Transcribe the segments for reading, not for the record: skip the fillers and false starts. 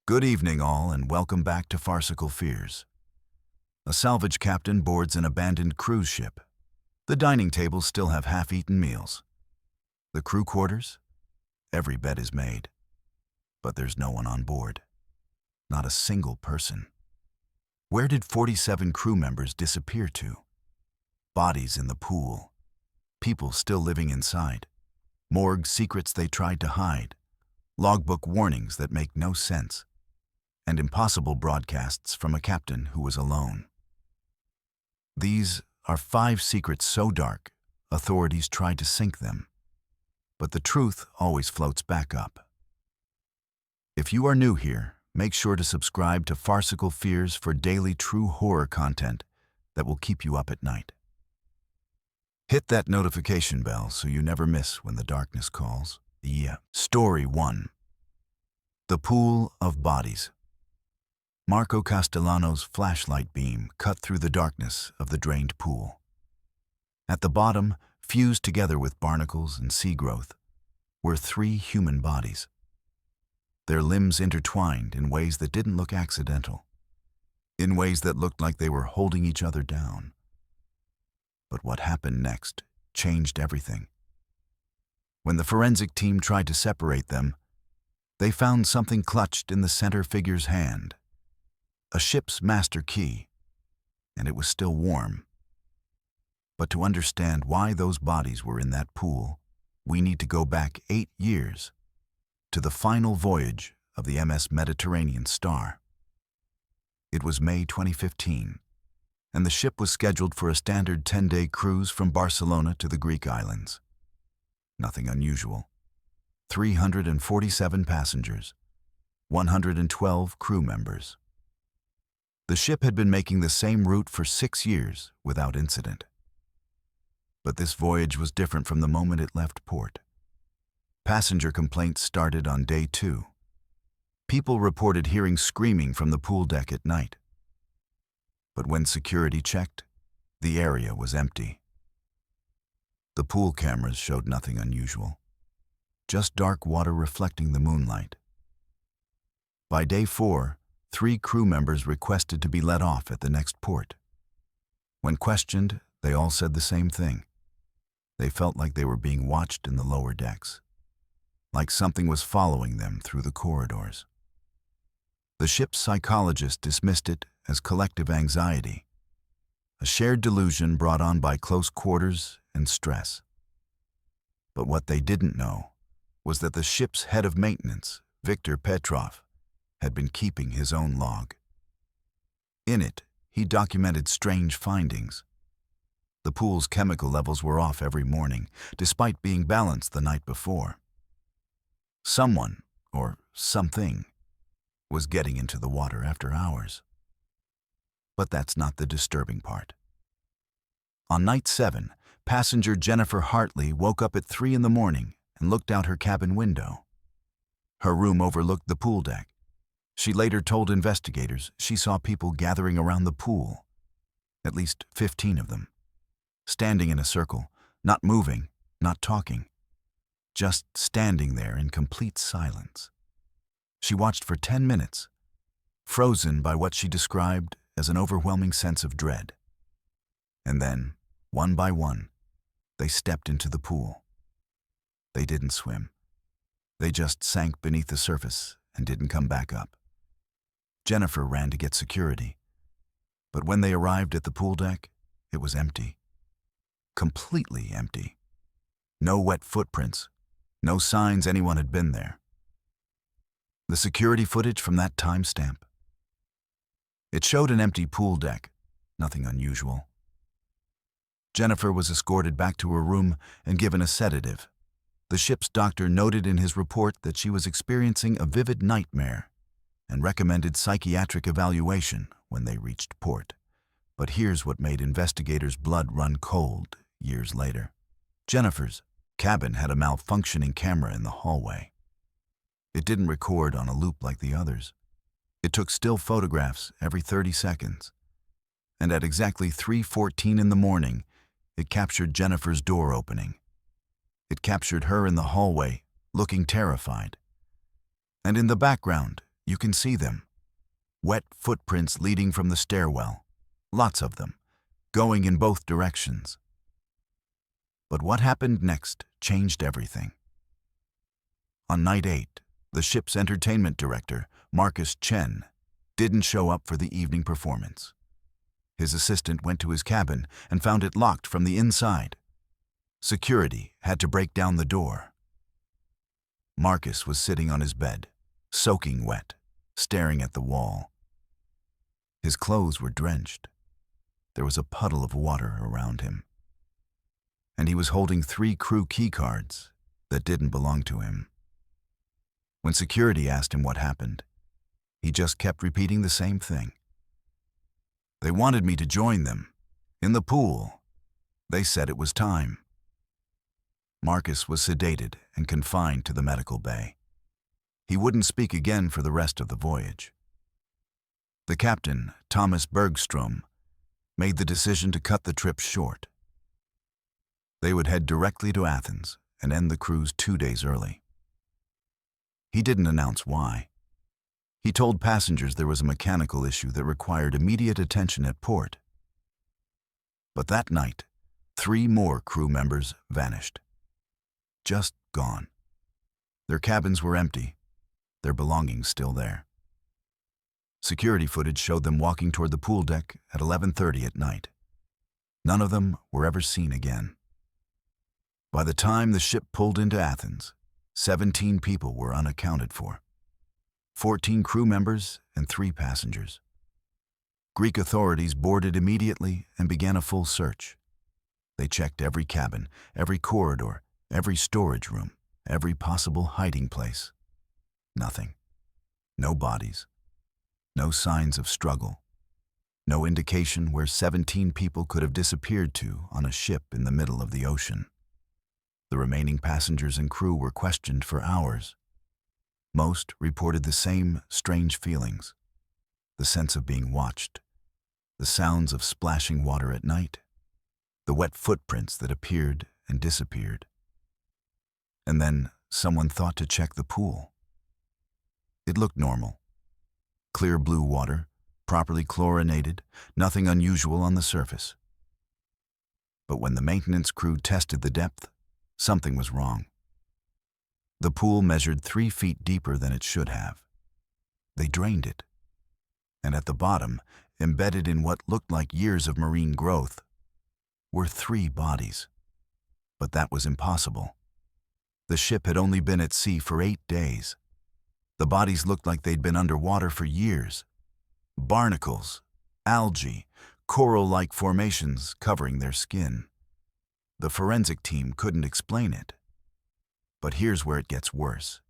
Good evening all, and welcome back to Farcical Fears. A salvage captain boards an abandoned cruise ship. The dining tables still have half-eaten meals. The crew quarters? Every bed is made. But there's no one on board. Not a single person. Where did 47 crew members disappear to? Bodies in the pool. People still living inside. Morgue secrets they tried to hide. Logbook warnings that make no sense. And impossible broadcasts from a captain who was alone. These are 5 secrets so dark, authorities tried to sink them. But the truth always floats back up. If you are new here, make sure to subscribe to Farcical Fears for daily true horror content that will keep you up at night. Hit that notification bell so you never miss when the darkness calls. Story 1. The Pool of Bodies. Marco Castellano's flashlight beam cut through the darkness of the drained pool. At the bottom, fused together with barnacles and sea growth, were 3 human bodies. Their limbs intertwined in ways that didn't look accidental, in ways that looked like they were holding each other down. But what happened next changed everything. When the forensic team tried to separate them, they found something clutched in the center figure's hand. A ship's master key, and it was still warm. But to understand why those bodies were in that pool, we need to go back 8 years to the final voyage of the MS Mediterranean Star. It was May 2015, and the ship was scheduled for a standard 10-day cruise from Barcelona to the Greek islands. Nothing unusual. 347 passengers, 112 crew members. The ship had been making the same route for 6 years without incident. But this voyage was different from the moment it left port. Passenger complaints started on day 2. People reported hearing screaming from the pool deck at night. But when security checked, the area was empty. The pool cameras showed nothing unusual, just dark water reflecting the moonlight. By day 4, 3 crew members requested to be let off at the next port. When questioned, they all said the same thing. They felt like they were being watched in the lower decks, like something was following them through the corridors. The ship's psychologist dismissed it as collective anxiety, a shared delusion brought on by close quarters and stress. But what they didn't know was that the ship's head of maintenance, Viktor Petrov, had been keeping his own log. In it, he documented strange findings. The pool's chemical levels were off every morning, despite being balanced the night before. Someone, or something, was getting into the water after hours. But that's not the disturbing part. On night 7, passenger Jennifer Hartley woke up at 3 in the morning and looked out her cabin window. Her room overlooked the pool deck. She later told investigators she saw people gathering around the pool, at least 15 of them, standing in a circle, not moving, not talking, just standing there in complete silence. She watched for 10 minutes, frozen by what she described as an overwhelming sense of dread. And then, one by one, they stepped into the pool. They didn't swim. They just sank beneath the surface and didn't come back up. Jennifer ran to get security, but when they arrived at the pool deck, it was empty. Completely empty. No wet footprints, no signs anyone had been there. The security footage from that timestamp. It showed an empty pool deck, nothing unusual. Jennifer was escorted back to her room and given a sedative. The ship's doctor noted in his report that she was experiencing a vivid nightmare and recommended psychiatric evaluation when they reached port. But here's what made investigators' blood run cold years later. Jennifer's cabin had a malfunctioning camera in the hallway. It didn't record on a loop like the others. It took still photographs every 30 seconds. And at exactly 3:14 in the morning, it captured Jennifer's door opening. It captured her in the hallway, looking terrified. And in the background, You can see them. Wet footprints leading from the stairwell. Lots of them, going in both directions. But what happened next changed everything. On night 8, the ship's entertainment director, Marcus Chen, didn't show up for the evening performance. His assistant went to his cabin and found it locked from the inside. Security had to break down the door. Marcus was sitting on his bed, soaking wet, staring at the wall. His clothes were drenched. There was a puddle of water around him. And he was holding 3 crew keycards that didn't belong to him. When security asked him what happened, he just kept repeating the same thing. They wanted me to join them. In the pool. They said it was time. Marcus was sedated and confined to the medical bay. He wouldn't speak again for the rest of the voyage. The captain, Thomas Bergstrom, made the decision to cut the trip short. They would head directly to Athens and end the cruise 2 days early. He didn't announce why. He told passengers there was a mechanical issue that required immediate attention at port. But that night, 3 more crew members vanished. Just gone. Their cabins were empty, their belongings still there. Security footage showed them walking toward the pool deck at 11:30 at night. None of them were ever seen again. By the time the ship pulled into Athens, 17 people were unaccounted for. 14 crew members and 3 passengers. Greek authorities boarded immediately and began a full search. They checked every cabin, every corridor, every storage room, every possible hiding place. Nothing. No bodies. No signs of struggle. No indication where 17 people could have disappeared to on a ship in the middle of the ocean. The remaining passengers and crew were questioned for hours. Most reported the same strange feelings. The sense of being watched. The sounds of splashing water at night. The wet footprints that appeared and disappeared. And then someone thought to check the pool. It looked normal. Clear blue water, properly chlorinated, nothing unusual on the surface. But when the maintenance crew tested the depth, something was wrong. The pool measured 3 feet deeper than it should have. They drained it. And at the bottom, embedded in what looked like years of marine growth, were 3 bodies. But that was impossible. The ship had only been at sea for 8 days. The bodies looked like they'd been underwater for years. Barnacles, algae, coral-like formations covering their skin. The forensic team couldn't explain it. But here's where it gets worse.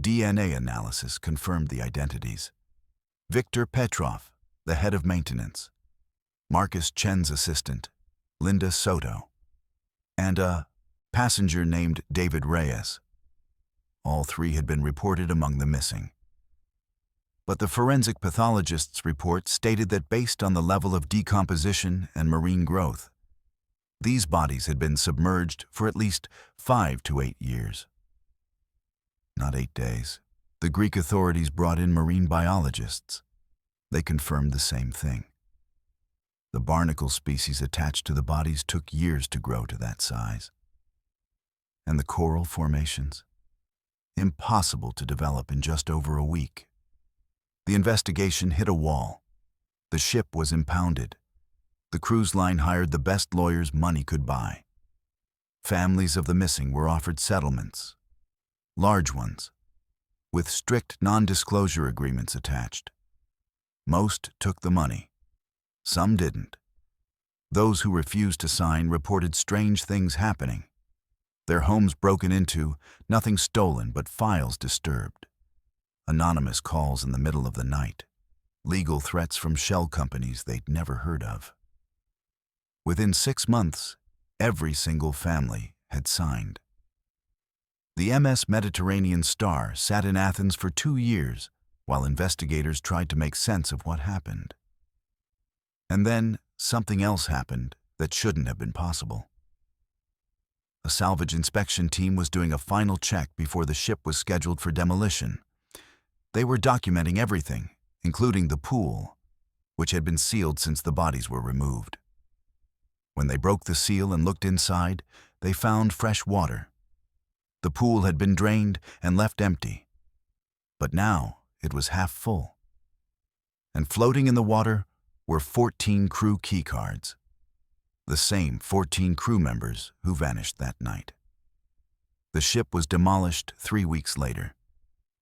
DNA analysis confirmed the identities. Victor Petrov, the head of maintenance. Marcus Chen's assistant, Linda Soto. And a passenger named David Reyes. All 3 had been reported among the missing. But the forensic pathologist's report stated that based on the level of decomposition and marine growth, these bodies had been submerged for at least 5 to 8 years. Not 8 days. The Greek authorities brought in marine biologists. They confirmed the same thing. The barnacle species attached to the bodies took years to grow to that size. And the coral formations? Impossible to develop in just over a week. The investigation hit a wall. The ship was impounded. The cruise line hired the best lawyers money could buy. Families of the missing were offered settlements. Large ones, with strict non-disclosure agreements attached. Most took the money. Some didn't. Those who refused to sign reported strange things happening. Their homes broken into, nothing stolen but files disturbed. Anonymous calls in the middle of the night. Legal threats from shell companies they'd never heard of. Within 6 months, every single family had signed. The MS Mediterranean Star sat in Athens for 2 years while investigators tried to make sense of what happened. And then something else happened that shouldn't have been possible. A salvage inspection team was doing a final check before the ship was scheduled for demolition. They were documenting everything, including the pool, which had been sealed since the bodies were removed. When they broke the seal and looked inside, they found fresh water. The pool had been drained and left empty, but now it was half full. And floating in the water were 14 crew keycards, the same 14 crew members who vanished that night. The ship was demolished 3 weeks later,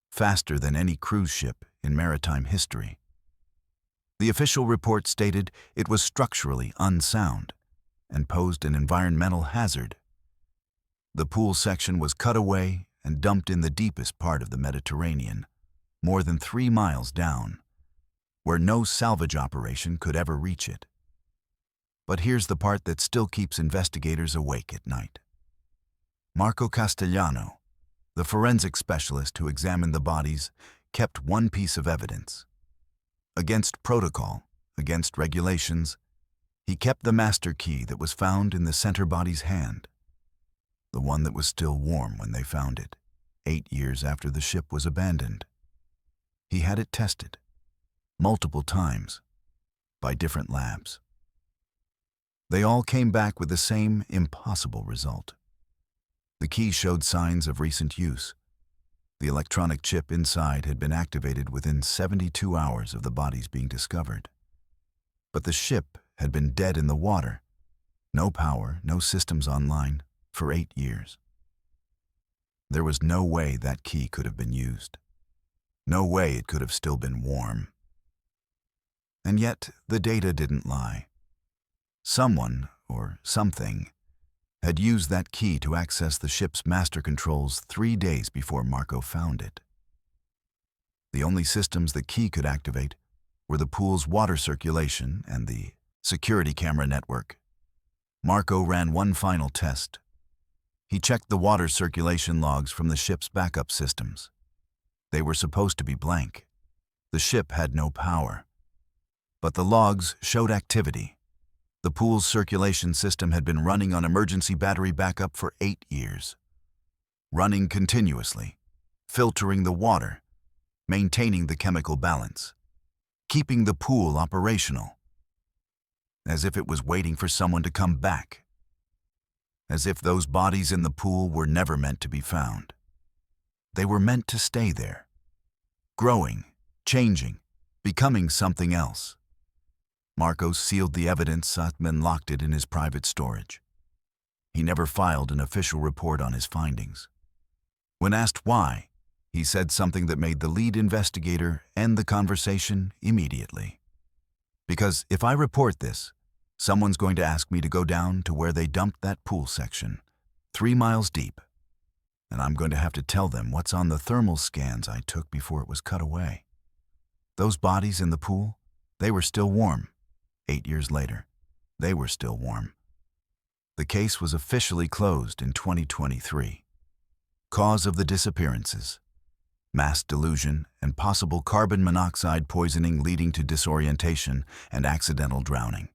faster than any cruise ship in maritime history. The official report stated it was structurally unsound and posed an environmental hazard. The pool section was cut away and dumped in the deepest part of the Mediterranean, more than 3 miles down, where no salvage operation could ever reach it. But here's the part that still keeps investigators awake at night. Marco Castellano, the forensic specialist who examined the bodies, kept one piece of evidence. Against protocol, against regulations, he kept the master key that was found in the center body's hand, the one that was still warm when they found it, 8 years after the ship was abandoned. He had it tested, multiple times, by different labs. They all came back with the same impossible result. The key showed signs of recent use. The electronic chip inside had been activated within 72 hours of the bodies being discovered. But the ship had been dead in the water, no power, no systems online, for 8 years. There was no way that key could have been used. No way it could have still been warm. And yet, the data didn't lie. Someone, or something, had used that key to access the ship's master controls 3 days before Marco found it. The only systems the key could activate were the pool's water circulation and the security camera network. Marco ran one final test. He checked the water circulation logs from the ship's backup systems. They were supposed to be blank. The ship had no power. But the logs showed activity. The pool's circulation system had been running on emergency battery backup for 8 years. Running continuously, filtering the water, maintaining the chemical balance, keeping the pool operational. As if it was waiting for someone to come back. As if those bodies in the pool were never meant to be found. They were meant to stay there, growing, changing, becoming something else. Marco sealed the evidence up and locked it in his private storage. He never filed an official report on his findings. When asked why, he said something that made the lead investigator end the conversation immediately. Because if I report this, someone's going to ask me to go down to where they dumped that pool section, 3 miles deep, and I'm going to have to tell them what's on the thermal scans I took before it was cut away. Those bodies in the pool, they were still warm. 8 years later, they were still warm. The case was officially closed in 2023. Cause of the disappearances: mass delusion and possible carbon monoxide poisoning leading to disorientation and accidental drowning.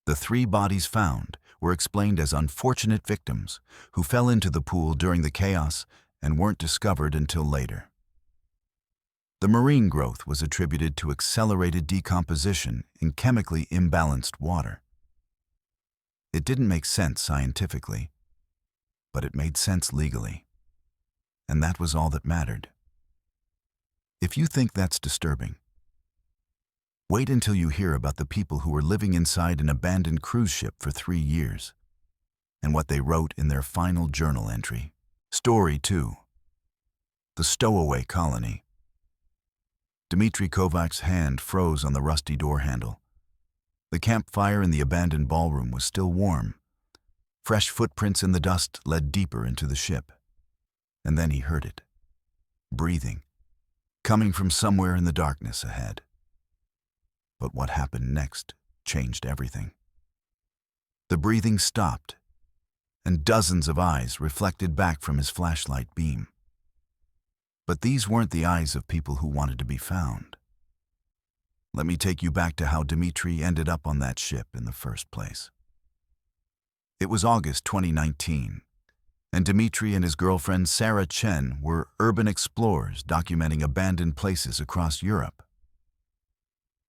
The 3 bodies found were explained as unfortunate victims who fell into the pool during the chaos and weren't discovered until later. The marine growth was attributed to accelerated decomposition in chemically imbalanced water. It didn't make sense scientifically, but it made sense legally. And that was all that mattered. If you think that's disturbing, wait until you hear about the people who were living inside an abandoned cruise ship for 3 years and what they wrote in their final journal entry. Story 2. The Stowaway Colony. Dmitry Kovac's hand froze on the rusty door handle. The campfire in the abandoned ballroom was still warm. Fresh footprints in the dust led deeper into the ship. And then he heard it. Breathing. Coming from somewhere in the darkness ahead. But what happened next changed everything. The breathing stopped, and dozens of eyes reflected back from his flashlight beam. But these weren't the eyes of people who wanted to be found. Let me take you back to how Dmitry ended up on that ship in the first place. It was August 2019. and Dmitry and his girlfriend Sarah Chen were urban explorers documenting abandoned places across Europe.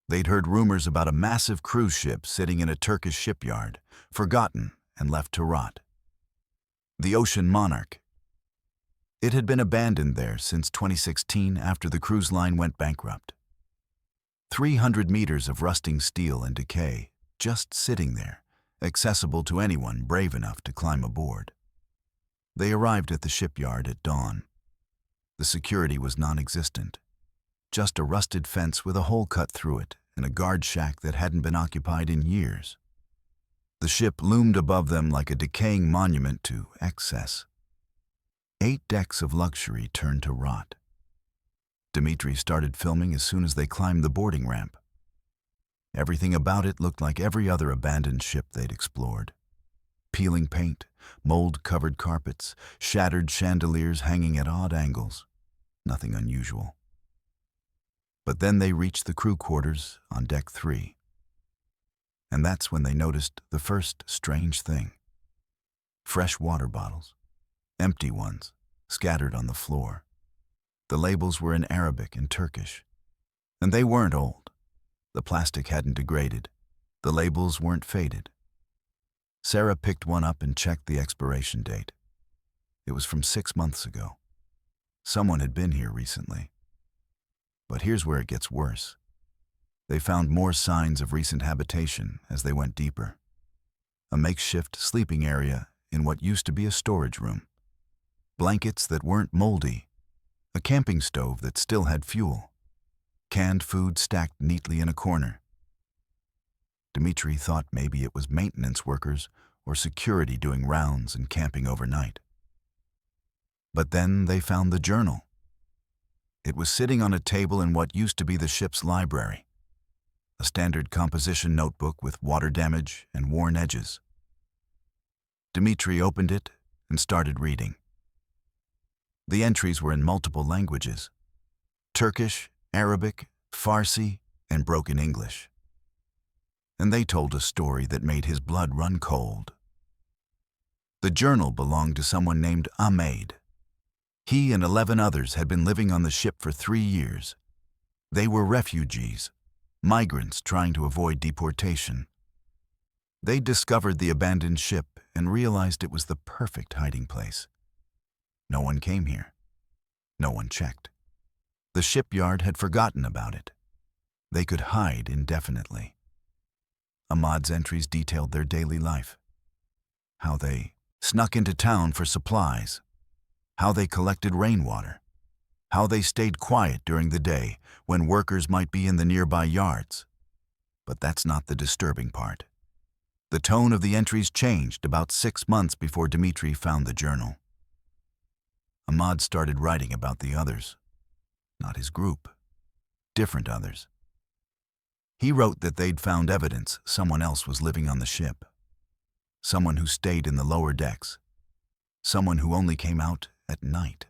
They'd heard rumors about a massive cruise ship sitting in a Turkish shipyard, forgotten and left to rot. The Ocean Monarch. It had been abandoned there since 2016 after the cruise line went bankrupt. 300 meters of rusting steel and decay, just sitting there, accessible to anyone brave enough to climb aboard. They arrived at the shipyard at dawn. The security was non-existent. Just a rusted fence with a hole cut through it and a guard shack that hadn't been occupied in years. The ship loomed above them like a decaying monument to excess. 8 decks of luxury turned to rot. Dmitry started filming as soon as they climbed the boarding ramp. Everything about it looked like every other abandoned ship they'd explored. Peeling paint, mold-covered carpets, shattered chandeliers hanging at odd angles. Nothing unusual. But then they reached the crew quarters on deck 3. And that's when they noticed the first strange thing. Fresh water bottles, empty ones, scattered on the floor. The labels were in Arabic and Turkish. And they weren't old. The plastic hadn't degraded. The labels weren't faded. Sarah picked one up and checked the expiration date. It was from 6 months ago. Someone had been here recently. But here's where it gets worse. They found more signs of recent habitation as they went deeper. A makeshift sleeping area in what used to be a storage room. Blankets that weren't moldy. A camping stove that still had fuel. Canned food stacked neatly in a corner. Dmitry thought maybe it was maintenance workers or security doing rounds and camping overnight. But then they found the journal. It was sitting on a table in what used to be the ship's library. A standard composition notebook with water damage and worn edges. Dmitry opened it and started reading. The entries were in multiple languages: Turkish, Arabic, Farsi, and broken English. And they told a story that made his blood run cold. The journal belonged to someone named Ahmed. He and 11 others had been living on the ship for 3 years. They were refugees, migrants trying to avoid deportation. They discovered the abandoned ship and realized it was the perfect hiding place. No one came here. No one checked. The shipyard had forgotten about it. They could hide indefinitely. Ahmad's entries detailed their daily life. How they snuck into town for supplies. How they collected rainwater. How they stayed quiet during the day when workers might be in the nearby yards. But that's not the disturbing part. The tone of the entries changed about 6 months before Dmitry found the journal. Ahmad started writing about the others. Not his group. Different others. He wrote that they'd found evidence someone else was living on the ship. Someone who stayed in the lower decks. Someone who only came out at night.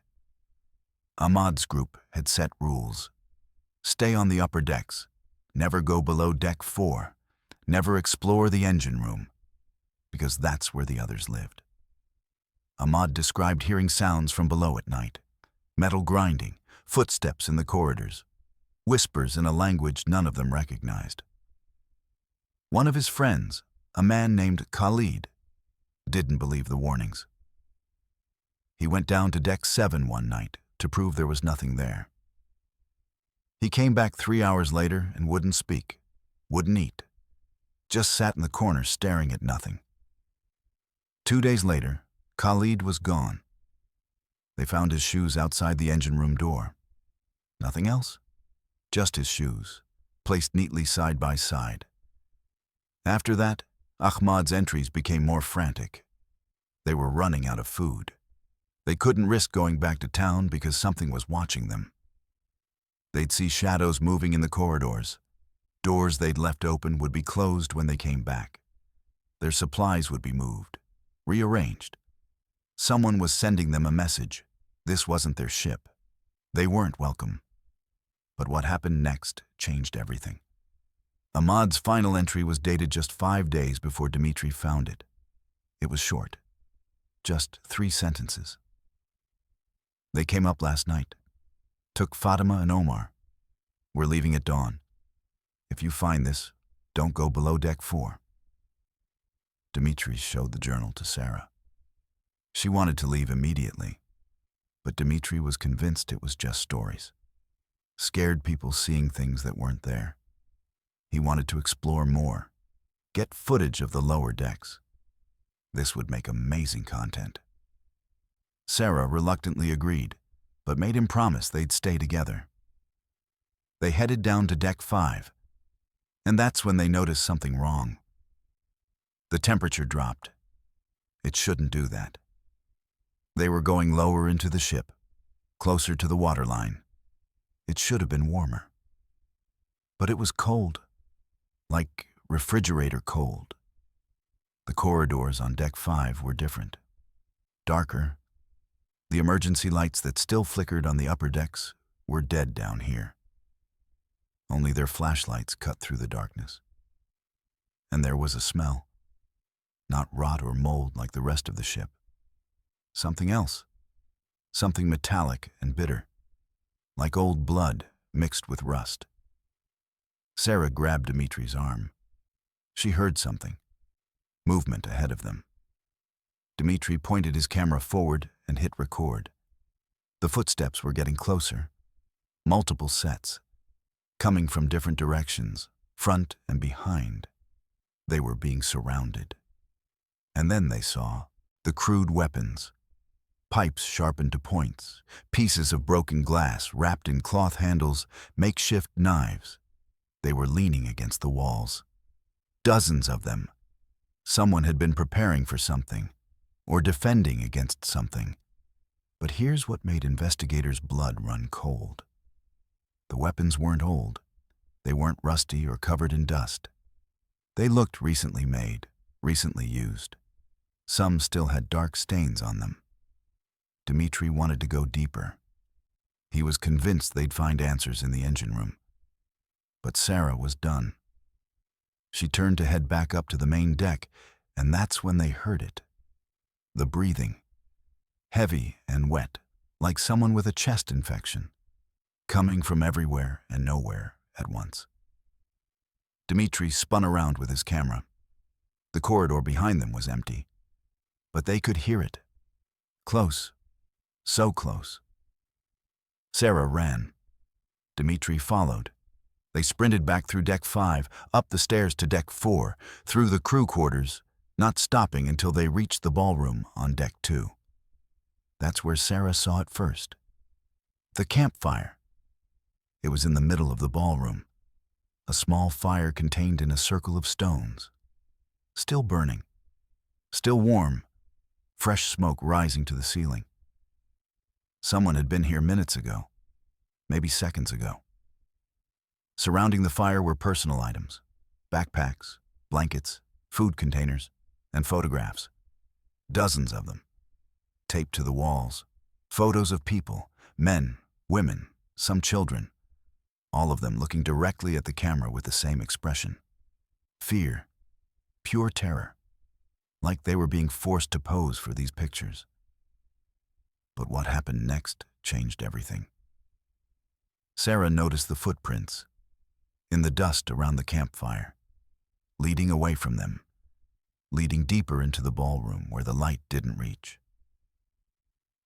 Ahmad's group had set rules. Stay on the upper decks. Never go below deck 4. Never explore the engine room. Because that's where the others lived. Ahmad described hearing sounds from below at night. Metal grinding, footsteps in the corridors. Whispers in a language none of them recognized. One of his friends, a man named Khalid, didn't believe the warnings. He went down to deck 7 one night to prove there was nothing there. He came back 3 hours later and wouldn't speak, wouldn't eat, just sat in the corner staring at nothing. 2 days later, Khalid was gone. They found his shoes outside the engine room door. Nothing else? Just his shoes, placed neatly side by side. After that, Ahmad's entries became more frantic. They were running out of food. They couldn't risk going back to town because something was watching them. They'd see shadows moving in the corridors. Doors they'd left open would be closed when they came back. Their supplies would be moved, rearranged. Someone was sending them a message. This wasn't their ship. They weren't welcome. But what happened next changed everything. Ahmad's final entry was dated just 5 days before Dmitry found it. It was short. just 3 sentences. They came up last night. Took Fatima and Omar. We're leaving at dawn. If you find this, don't go below deck 4. Dimitri showed the journal to Sarah. She wanted to leave immediately, but Dimitri was convinced it was just stories. Scared people seeing things that weren't there. He wanted to explore more, get footage of the lower decks. This would make amazing content. Sarah reluctantly agreed, but made him promise they'd stay together. They headed down to deck 5, and that's when they noticed something wrong. The temperature dropped. It shouldn't do that. They were going lower into the ship, closer to the waterline. It should have been warmer. But it was cold, like refrigerator cold. The corridors on deck 5 were different, darker. The emergency lights that still flickered on the upper decks were dead down here. Only their flashlights cut through the darkness. And there was a smell. Not rot or mold like the rest of the ship. Something else. Something metallic and bitter. Like old blood mixed with rust. Sarah grabbed Dimitri's arm. She heard something. Movement ahead of them. Dimitri pointed his camera forward and hit record. The footsteps were getting closer. Multiple sets. Coming from different directions, front and behind. They were being surrounded. And then they saw the crude weapons. Pipes sharpened to points, pieces of broken glass wrapped in cloth handles, makeshift knives. They were leaning against the walls. Dozens of them. Someone had been preparing for something, or defending against something. But here's what made investigators' blood run cold. The weapons weren't old. They weren't rusty or covered in dust. They looked recently made, recently used. Some still had dark stains on them. Dimitri wanted to go deeper. He was convinced they'd find answers in the engine room. But Sarah was done. She turned to head back up to the main deck, and that's when they heard it. The breathing. Heavy and wet, like someone with a chest infection. Coming from everywhere and nowhere at once. Dimitri spun around with his camera. The corridor behind them was empty. But they could hear it. Close. So close. Sarah ran. Dimitri followed. They sprinted back through deck 5, up the stairs to deck 4, through the crew quarters, not stopping until they reached the ballroom on deck 2. That's where Sarah saw it first. The campfire. It was in the middle of the ballroom. A small fire contained in a circle of stones. Still burning. Still warm. Fresh smoke rising to the ceiling. Someone had been here minutes ago. Maybe seconds ago. Surrounding the fire were personal items. Backpacks, blankets, food containers, and photographs. Dozens of them. Taped to the walls. Photos of people, men, women, some children. All of them looking directly at the camera with the same expression. Fear. Pure terror. Like they were being forced to pose for these pictures. But what happened next changed everything. Sarah noticed the footprints. In the dust around the campfire. Leading away from them. Leading deeper into the ballroom where the light didn't reach.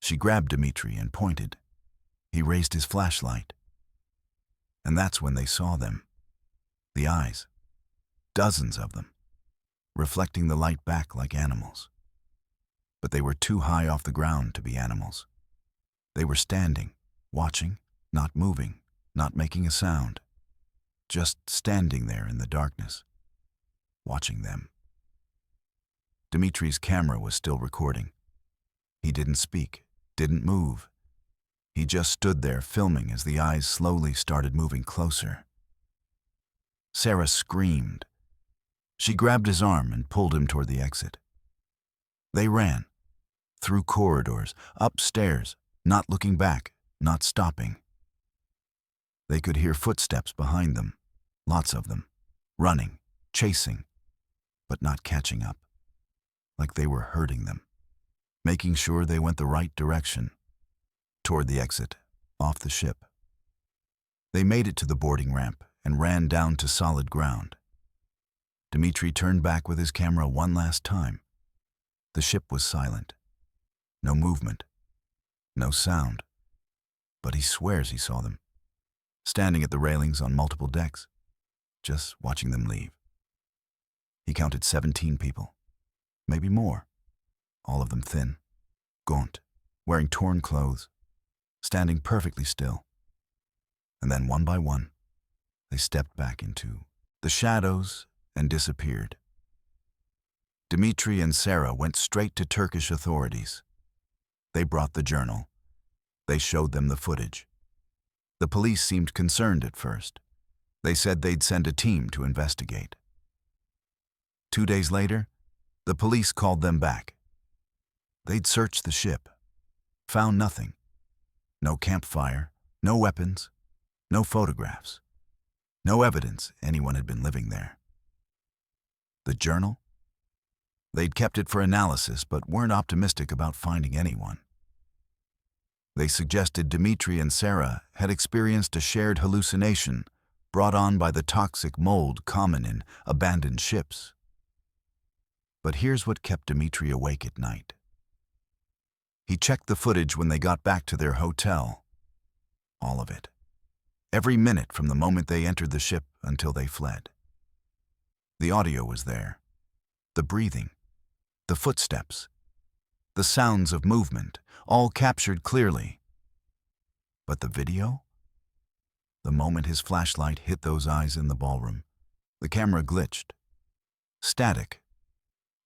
She grabbed Dimitri and pointed. He raised his flashlight. And that's when they saw them. The eyes. Dozens of them. Reflecting the light back like animals. But they were too high off the ground to be animals. They were standing, watching, not moving, not making a sound. Just standing there in the darkness. Watching them. Dimitri's camera was still recording. He didn't speak, didn't move. He just stood there filming as the eyes slowly started moving closer. Sarah screamed. She grabbed his arm and pulled him toward the exit. They ran. Through corridors, upstairs, not looking back, not stopping. They could hear footsteps behind them, lots of them, running, chasing, but not catching up, like they were hurting them. making sure they went the right direction, toward the exit, off the ship. They made it to the boarding ramp and ran down to solid ground. Dmitri turned back with his camera one last time. The ship was silent. No movement. No sound. But he swears he saw them, standing at the railings on multiple decks, just watching them leave. He counted 17 people, maybe more, all of them thin, gaunt, wearing torn clothes, standing perfectly still. And then one by one, they stepped back into the shadows and disappeared. Dmitri and Sarah went straight to Turkish authorities. They brought the journal. They showed them the footage. The police seemed concerned at first. They said they'd send a team to investigate. 2 days later, the police called them back. They'd searched the ship, found nothing. No campfire, no weapons, no photographs, no evidence anyone had been living there. The journal? They'd kept it for analysis, but weren't optimistic about finding anyone. They suggested Dmitri and Sarah had experienced a shared hallucination brought on by the toxic mold common in abandoned ships. But here's what kept Dmitri awake at night. He checked the footage when they got back to their hotel. All of it. Every minute from the moment they entered the ship until they fled. The audio was there. The breathing. The footsteps. The sounds of movement, all captured clearly. But the video? The moment his flashlight hit those eyes in the ballroom, the camera glitched. Static.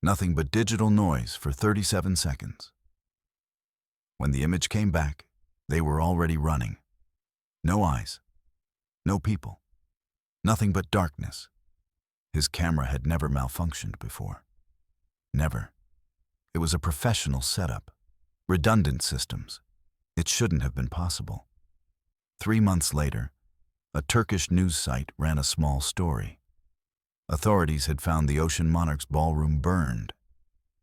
Nothing but digital noise for 37 seconds. When the image came back, they were already running. No eyes. No people. Nothing but darkness. His camera had never malfunctioned before. Never. It was a professional setup. Redundant systems. It shouldn't have been possible. 3 months later, a Turkish news site ran a small story. Authorities had found the Ocean Monarch's ballroom burned.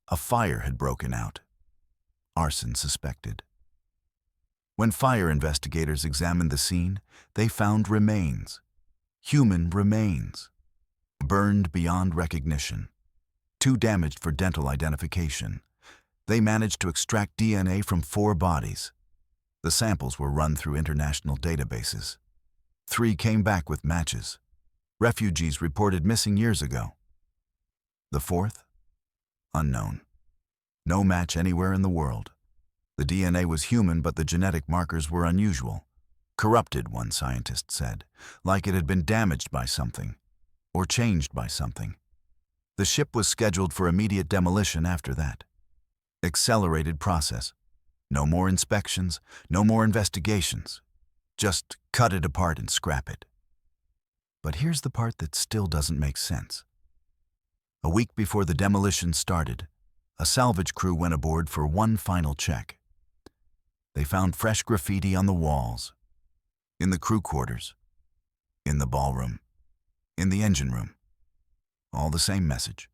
A fire had broken out. Arson suspected. When fire investigators examined the scene, they found remains. Human remains. Burned beyond recognition. Too damaged for dental identification. They managed to extract DNA from 4 bodies. The samples were run through international databases. 3 came back with matches. Refugees reported missing years ago. The 4th? Unknown. No match anywhere in the world. The DNA was human, but the genetic markers were unusual. Corrupted, one scientist said, like it had been damaged by something, or changed by something. The ship was scheduled for immediate demolition after that. Accelerated process. No more inspections, no more investigations. Just cut it apart and scrap it. But here's the part that still doesn't make sense. A week before the demolition started, a salvage crew went aboard for one final check. They found fresh graffiti on the walls, in the crew quarters, in the ballroom, in the engine room. All the same message,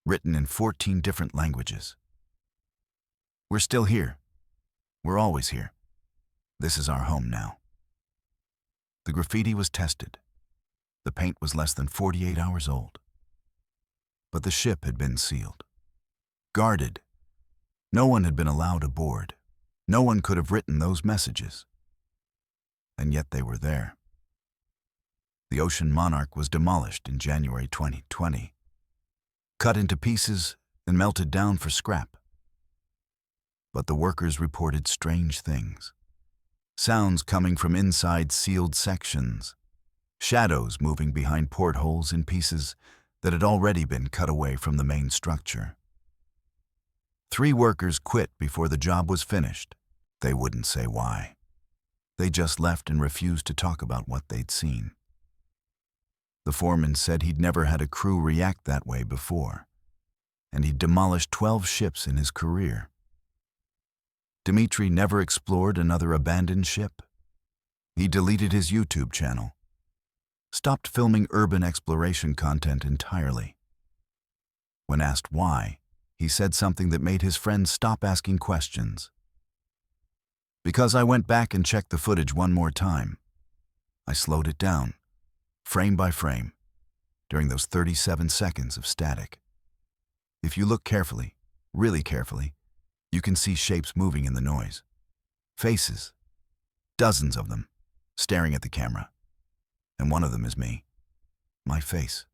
written in 14 different languages. We're still here. We're always here. This is our home now. The graffiti was tested. The paint was less than 48 hours old. But the ship had been sealed. Guarded. No one had been allowed aboard. No one could have written those messages. And yet they were there. The Ocean Monarch was demolished in January 2020. Cut into pieces and melted down for scrap. But the workers reported strange things. Sounds coming from inside sealed sections. Shadows moving behind portholes in pieces that had already been cut away from the main structure. 3 workers quit before the job was finished. They wouldn't say why. They just left and refused to talk about what they'd seen. The foreman said he'd never had a crew react that way before, and he'd demolished 12 ships in his career. Dmitri never explored another abandoned ship. He deleted his YouTube channel, stopped filming urban exploration content entirely. When asked why, he said something that made his friends stop asking questions. Because I went back and checked the footage one more time. I slowed it down, frame by frame, during those 37 seconds of static. If you look carefully, really carefully, you can see shapes moving in the noise. Faces, dozens of them, staring at the camera. And one of them is me, my face.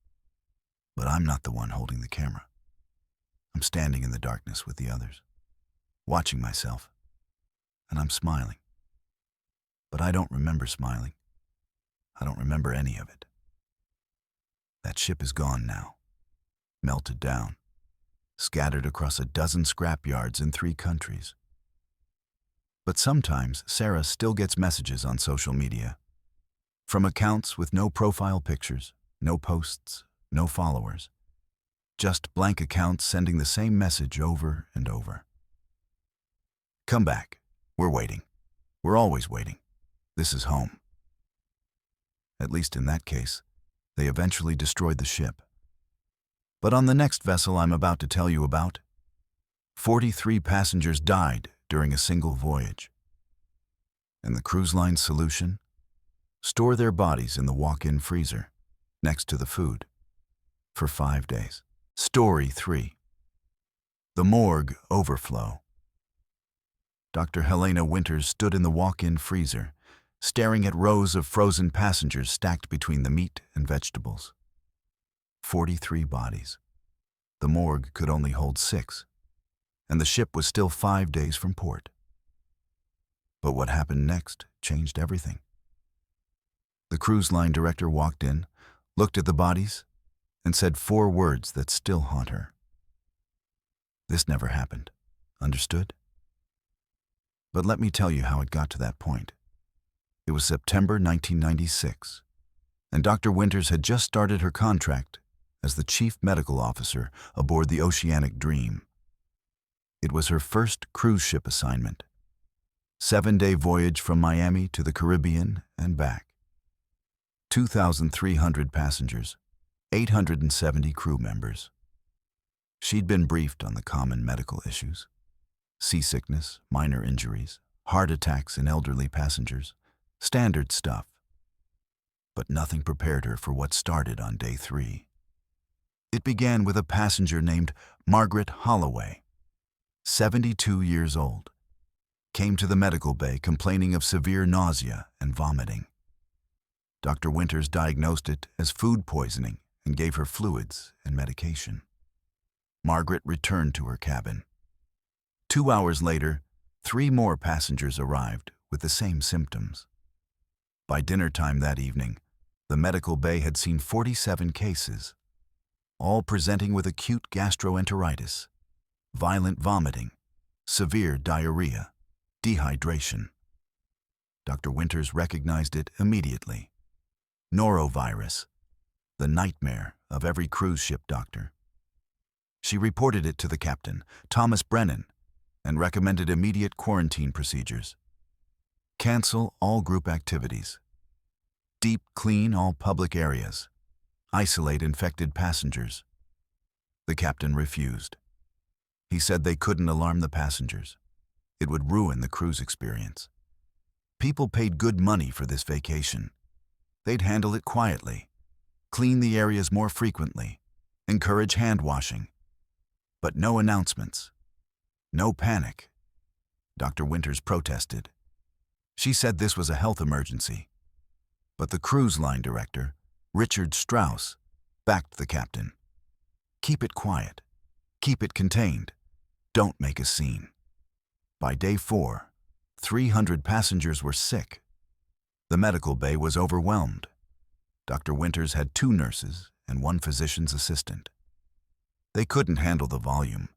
But I'm not the one holding the camera. I'm standing in the darkness with the others, watching myself, and I'm smiling. But I don't remember smiling. I don't remember any of it. That ship is gone now, melted down, scattered across a dozen scrapyards in 3 countries. But sometimes Sarah still gets messages on social media, from accounts with no profile pictures, no posts, no followers. Just blank accounts sending the same message over and over. Come back. We're waiting. We're always waiting. This is home. At least in that case, they eventually destroyed the ship. But on the next vessel I'm about to tell you about, 43 passengers died during a single voyage. And the cruise line's solution? Store their bodies in the walk-in freezer, next to the food, for 5 days. Story 3. The morgue overflow. Dr. Helena Winters stood in the walk-in freezer, staring at rows of frozen passengers stacked between the meat and vegetables. 43 bodies. The morgue could only hold 6, and the ship was still 5 days from port. But what happened next changed everything. The cruise line director walked in, looked at the bodies, and said 4 words that still haunt her. This never happened. Understood? But let me tell you how it got to that point. It was September 1996, and Dr. Winters had just started her contract as the chief medical officer aboard the Oceanic Dream. It was her first cruise ship assignment. 7-day voyage from Miami to the Caribbean and back. 2,300 passengers, 870 crew members. She'd been briefed on the common medical issues: seasickness, minor injuries, heart attacks in elderly passengers, standard stuff. But nothing prepared her for what started on day 3. It began with a passenger named Margaret Holloway, 72 years old, came to the medical bay complaining of severe nausea and vomiting. Dr. Winters diagnosed it as food poisoning and gave her fluids and medication. Margaret returned to her cabin. 2 hours later, 3 more passengers arrived with the same symptoms. By dinner time that evening, the medical bay had seen 47 cases, all presenting with acute gastroenteritis, violent vomiting, severe diarrhea, dehydration. Dr. Winters recognized it immediately. Norovirus, the nightmare of every cruise ship doctor. She reported it to the captain, Thomas Brennan, and recommended immediate quarantine procedures. Cancel all group activities. Deep clean all public areas. Isolate infected passengers. The captain refused. He said they couldn't alarm the passengers. It would ruin the cruise experience. People paid good money for this vacation. They'd handle it quietly, clean the areas more frequently, encourage hand washing. But no announcements. No panic. Dr. Winters protested. She said this was a health emergency. But the cruise line director, Richard Strauss, backed the captain. Keep it quiet. Keep it contained. Don't make a scene. By day 4, 300 passengers were sick. The medical bay was overwhelmed. Dr. Winters had 2 nurses and 1 physician's assistant. They couldn't handle the volume.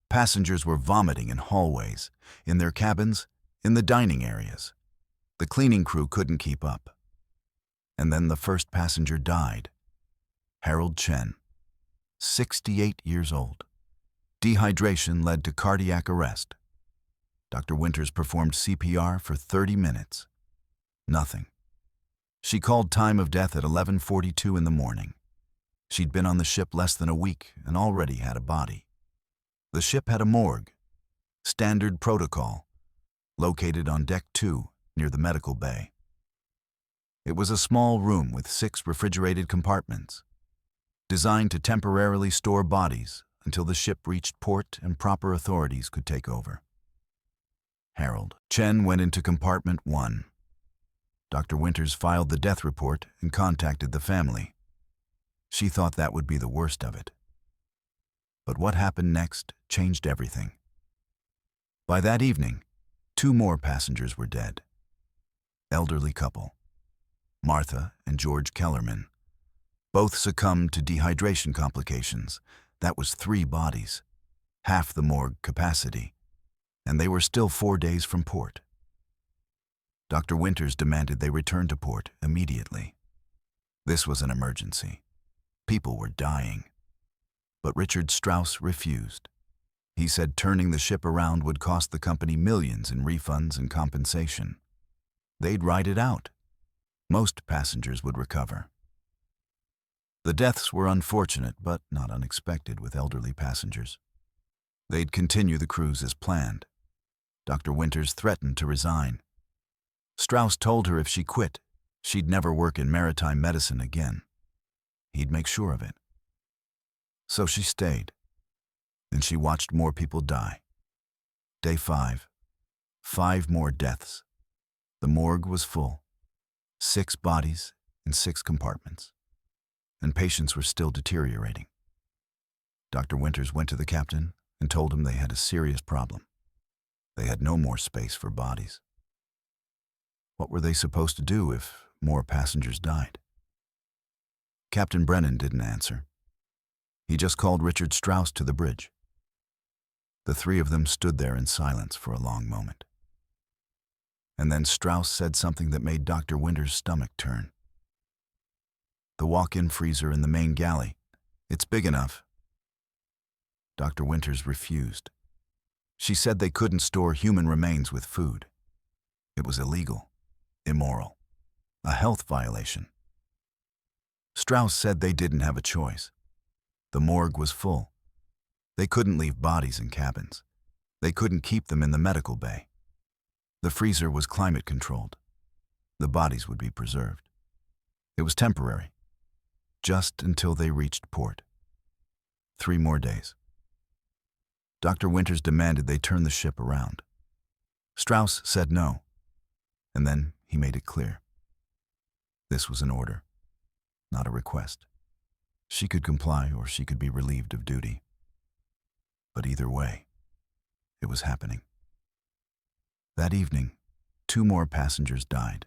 Passengers were vomiting in hallways, in their cabins, in the dining areas. The cleaning crew couldn't keep up. And then the first passenger died. Harold Chen, 68 years old. Dehydration led to cardiac arrest. Dr. Winters performed CPR for 30 minutes. Nothing. She called time of death at 11:42 in the morning. She'd been on the ship less than a week and already had a body. The ship had a morgue, standard protocol, located on Deck 2 near the medical bay. It was a small room with 6 refrigerated compartments, designed to temporarily store bodies until the ship reached port and proper authorities could take over. Harold Chen went into compartment 1. Dr. Winters filed the death report and contacted the family. She thought that would be the worst of it. But what happened next changed everything. By that evening, 2 more passengers were dead. Elderly couple, Martha and George Kellerman. Both succumbed to dehydration complications. That was 3 bodies, half the morgue capacity, and they were still 4 days from port. Dr. Winters demanded they return to port immediately. This was an emergency. People were dying. But Richard Strauss refused. He said turning the ship around would cost the company millions in refunds and compensation. They'd ride it out. Most passengers would recover. The deaths were unfortunate, but not unexpected with elderly passengers. They'd continue the cruise as planned. Dr. Winters threatened to resign. Strauss told her if she quit, she'd never work in maritime medicine again. He'd make sure of it. So she stayed, and she watched more people die. Day 5, 5 more deaths. The morgue was full. 6 bodies in 6 compartments, and patients were still deteriorating. Dr. Winters went to the captain and told him they had a serious problem. They had no more space for bodies. What were they supposed to do if more passengers died? Captain Brennan didn't answer. He just called Richard Strauss to the bridge. The 3 of them stood there in silence for a long moment. And then Strauss said something that made Dr. Winters' stomach turn. "The walk-in freezer in the main galley. It's big enough." Dr. Winters refused. She said they couldn't store human remains with food. It was illegal, immoral, a health violation. Strauss said they didn't have a choice. The morgue was full. They couldn't leave bodies in cabins. They couldn't keep them in the medical bay. The freezer was climate-controlled. The bodies would be preserved. It was temporary, just until they reached port. 3 more days. Dr. Winters demanded they turn the ship around. Strauss said no, and then he made it clear. This was an order, not a request. She could comply or she could be relieved of duty. But either way, it was happening. That evening, 2 more passengers died.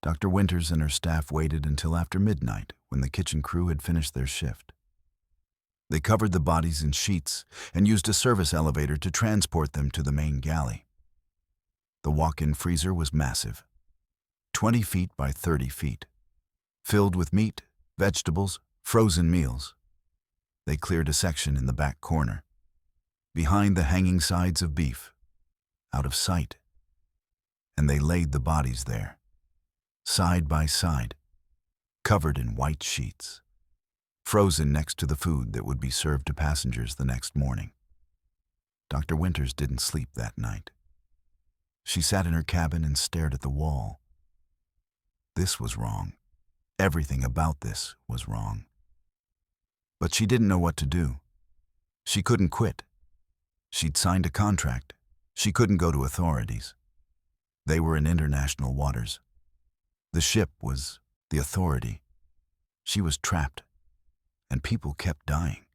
Dr. Winters and her staff waited until after midnight when the kitchen crew had finished their shift. They covered the bodies in sheets and used a service elevator to transport them to the main galley. The walk-in freezer was massive, 20 feet by 30 feet, filled with meat, vegetables, frozen meals. They cleared a section in the back corner, behind the hanging sides of beef, out of sight, and they laid the bodies there, side by side, covered in white sheets, frozen next to the food that would be served to passengers the next morning. Dr. Winters didn't sleep that night. She sat in her cabin and stared at the wall. This was wrong. Everything about this was wrong. But she didn't know what to do. She couldn't quit. She'd signed a contract. She couldn't go to authorities. They were in international waters. The ship was the authority. She was trapped, and people kept dying.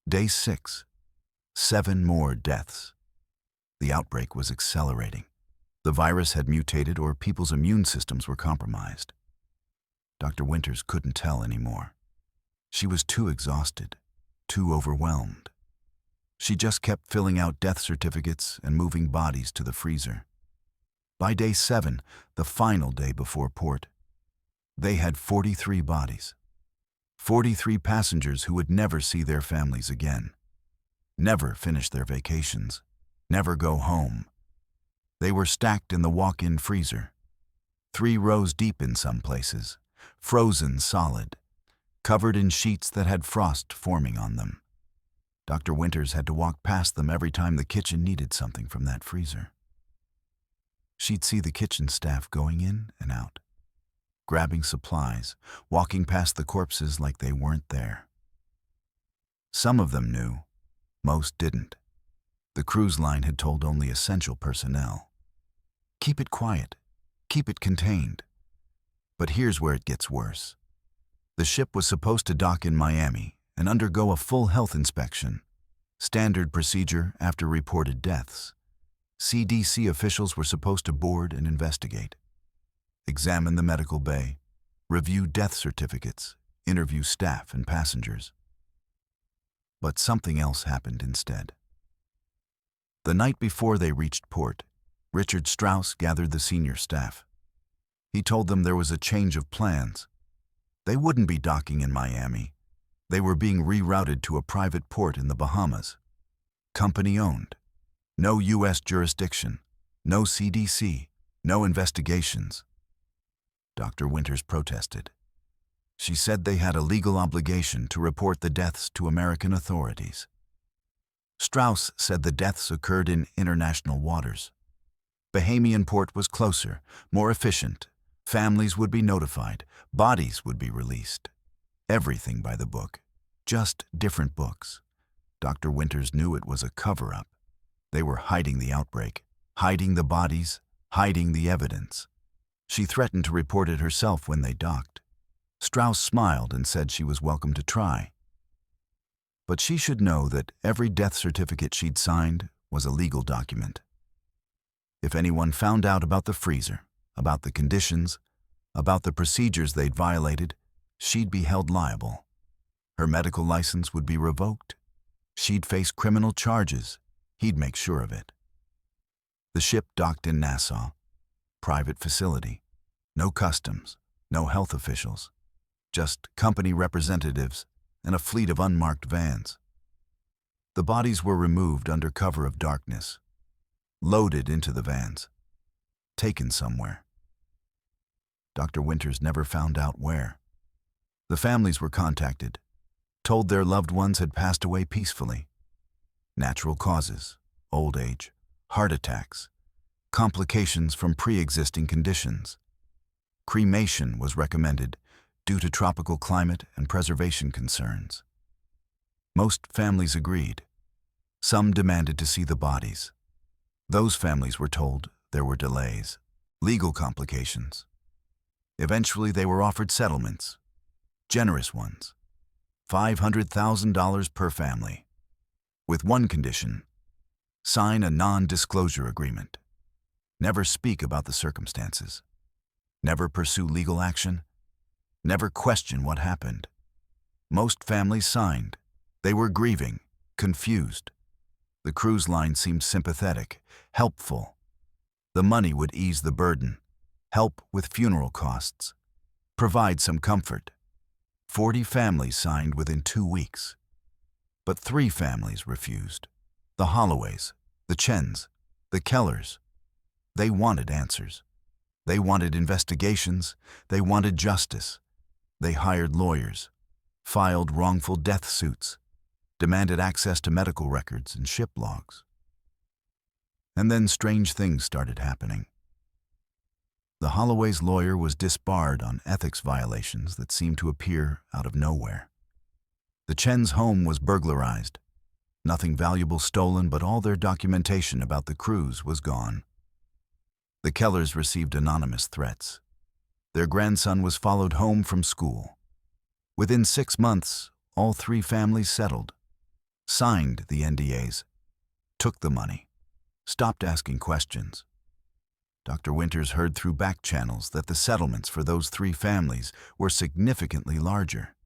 Day 6, 7 more deaths. The outbreak was accelerating. The virus had mutated or people's immune systems were compromised. Dr. Winters couldn't tell anymore. She was too exhausted, too overwhelmed. She just kept filling out death certificates and moving bodies to the freezer. By day 7, the final day before port, they had 43 bodies. 43 passengers who would never see their families again, never finish their vacations, never go home. They were stacked in the walk-in freezer, 3 rows deep in some places, frozen solid, covered in sheets that had frost forming on them. Dr. Winters had to walk past them every time the kitchen needed something from that freezer. She'd see the kitchen staff going in and out, grabbing supplies, walking past the corpses like they weren't there. Some of them knew, most didn't. The cruise line had told only essential personnel. Keep it quiet, keep it contained. But here's where it gets worse. The ship was supposed to dock in Miami and undergo a full health inspection, standard procedure after reported deaths. CDC officials were supposed to board and investigate, examine the medical bay, review death certificates, interview staff and passengers. But something else happened instead. The night before they reached port, Richard Strauss gathered the senior staff. He told them there was a change of plans. They wouldn't be docking in Miami. They were being rerouted to a private port in the Bahamas. Company-owned. No U.S. jurisdiction. No CDC. No investigations. Dr. Winters protested. She said they had a legal obligation to report the deaths to American authorities. Strauss said the deaths occurred in international waters. Bahamian port was closer, more efficient. Families would be notified. Bodies would be released. Everything by the book. Just different books. Dr. Winters knew it was a cover-up. They were hiding the outbreak, hiding the bodies, hiding the evidence. She threatened to report it herself when they docked. Strauss smiled and said she was welcome to try. But she should know that every death certificate she'd signed was a legal document. If anyone found out about the freezer, about the conditions, about the procedures they'd violated, she'd be held liable. Her medical license would be revoked. She'd face criminal charges. He'd make sure of it. The ship docked in Nassau. Private facility. No customs, no health officials. Just company representatives and a fleet of unmarked vans. The bodies were removed under cover of darkness, loaded into the vans, taken somewhere. Dr. Winters never found out where. The families were contacted, told their loved ones had passed away peacefully. Natural causes, old age, heart attacks, complications from pre-existing conditions. Cremation was recommended due to tropical climate and preservation concerns. Most families agreed. Some demanded to see the bodies. Those families were told there were delays, legal complications. Eventually they were offered settlements, generous ones, $500,000 per family, with one condition: sign a non-disclosure agreement. Never speak about the circumstances. Never pursue legal action. Never question what happened. Most families signed. They were grieving, confused. The cruise line seemed sympathetic, helpful. The money would ease the burden, help with funeral costs, provide some comfort. 40 families signed within 2 weeks. But 3 families refused. The Holloways, the Chens, the Kellers. They wanted answers. They wanted investigations. They wanted justice. They hired lawyers, filed wrongful death suits, demanded access to medical records and ship logs. And then strange things started happening. The Holloway's lawyer was disbarred on ethics violations that seemed to appear out of nowhere. The Chen's home was burglarized. Nothing valuable stolen, but all their documentation about the cruise was gone. The Kellers received anonymous threats. Their grandson was followed home from school. Within 6 months, all 3 families settled, signed the NDAs, took the money, stopped asking questions. Dr. Winters heard through back channels that the settlements for those 3 families were significantly larger.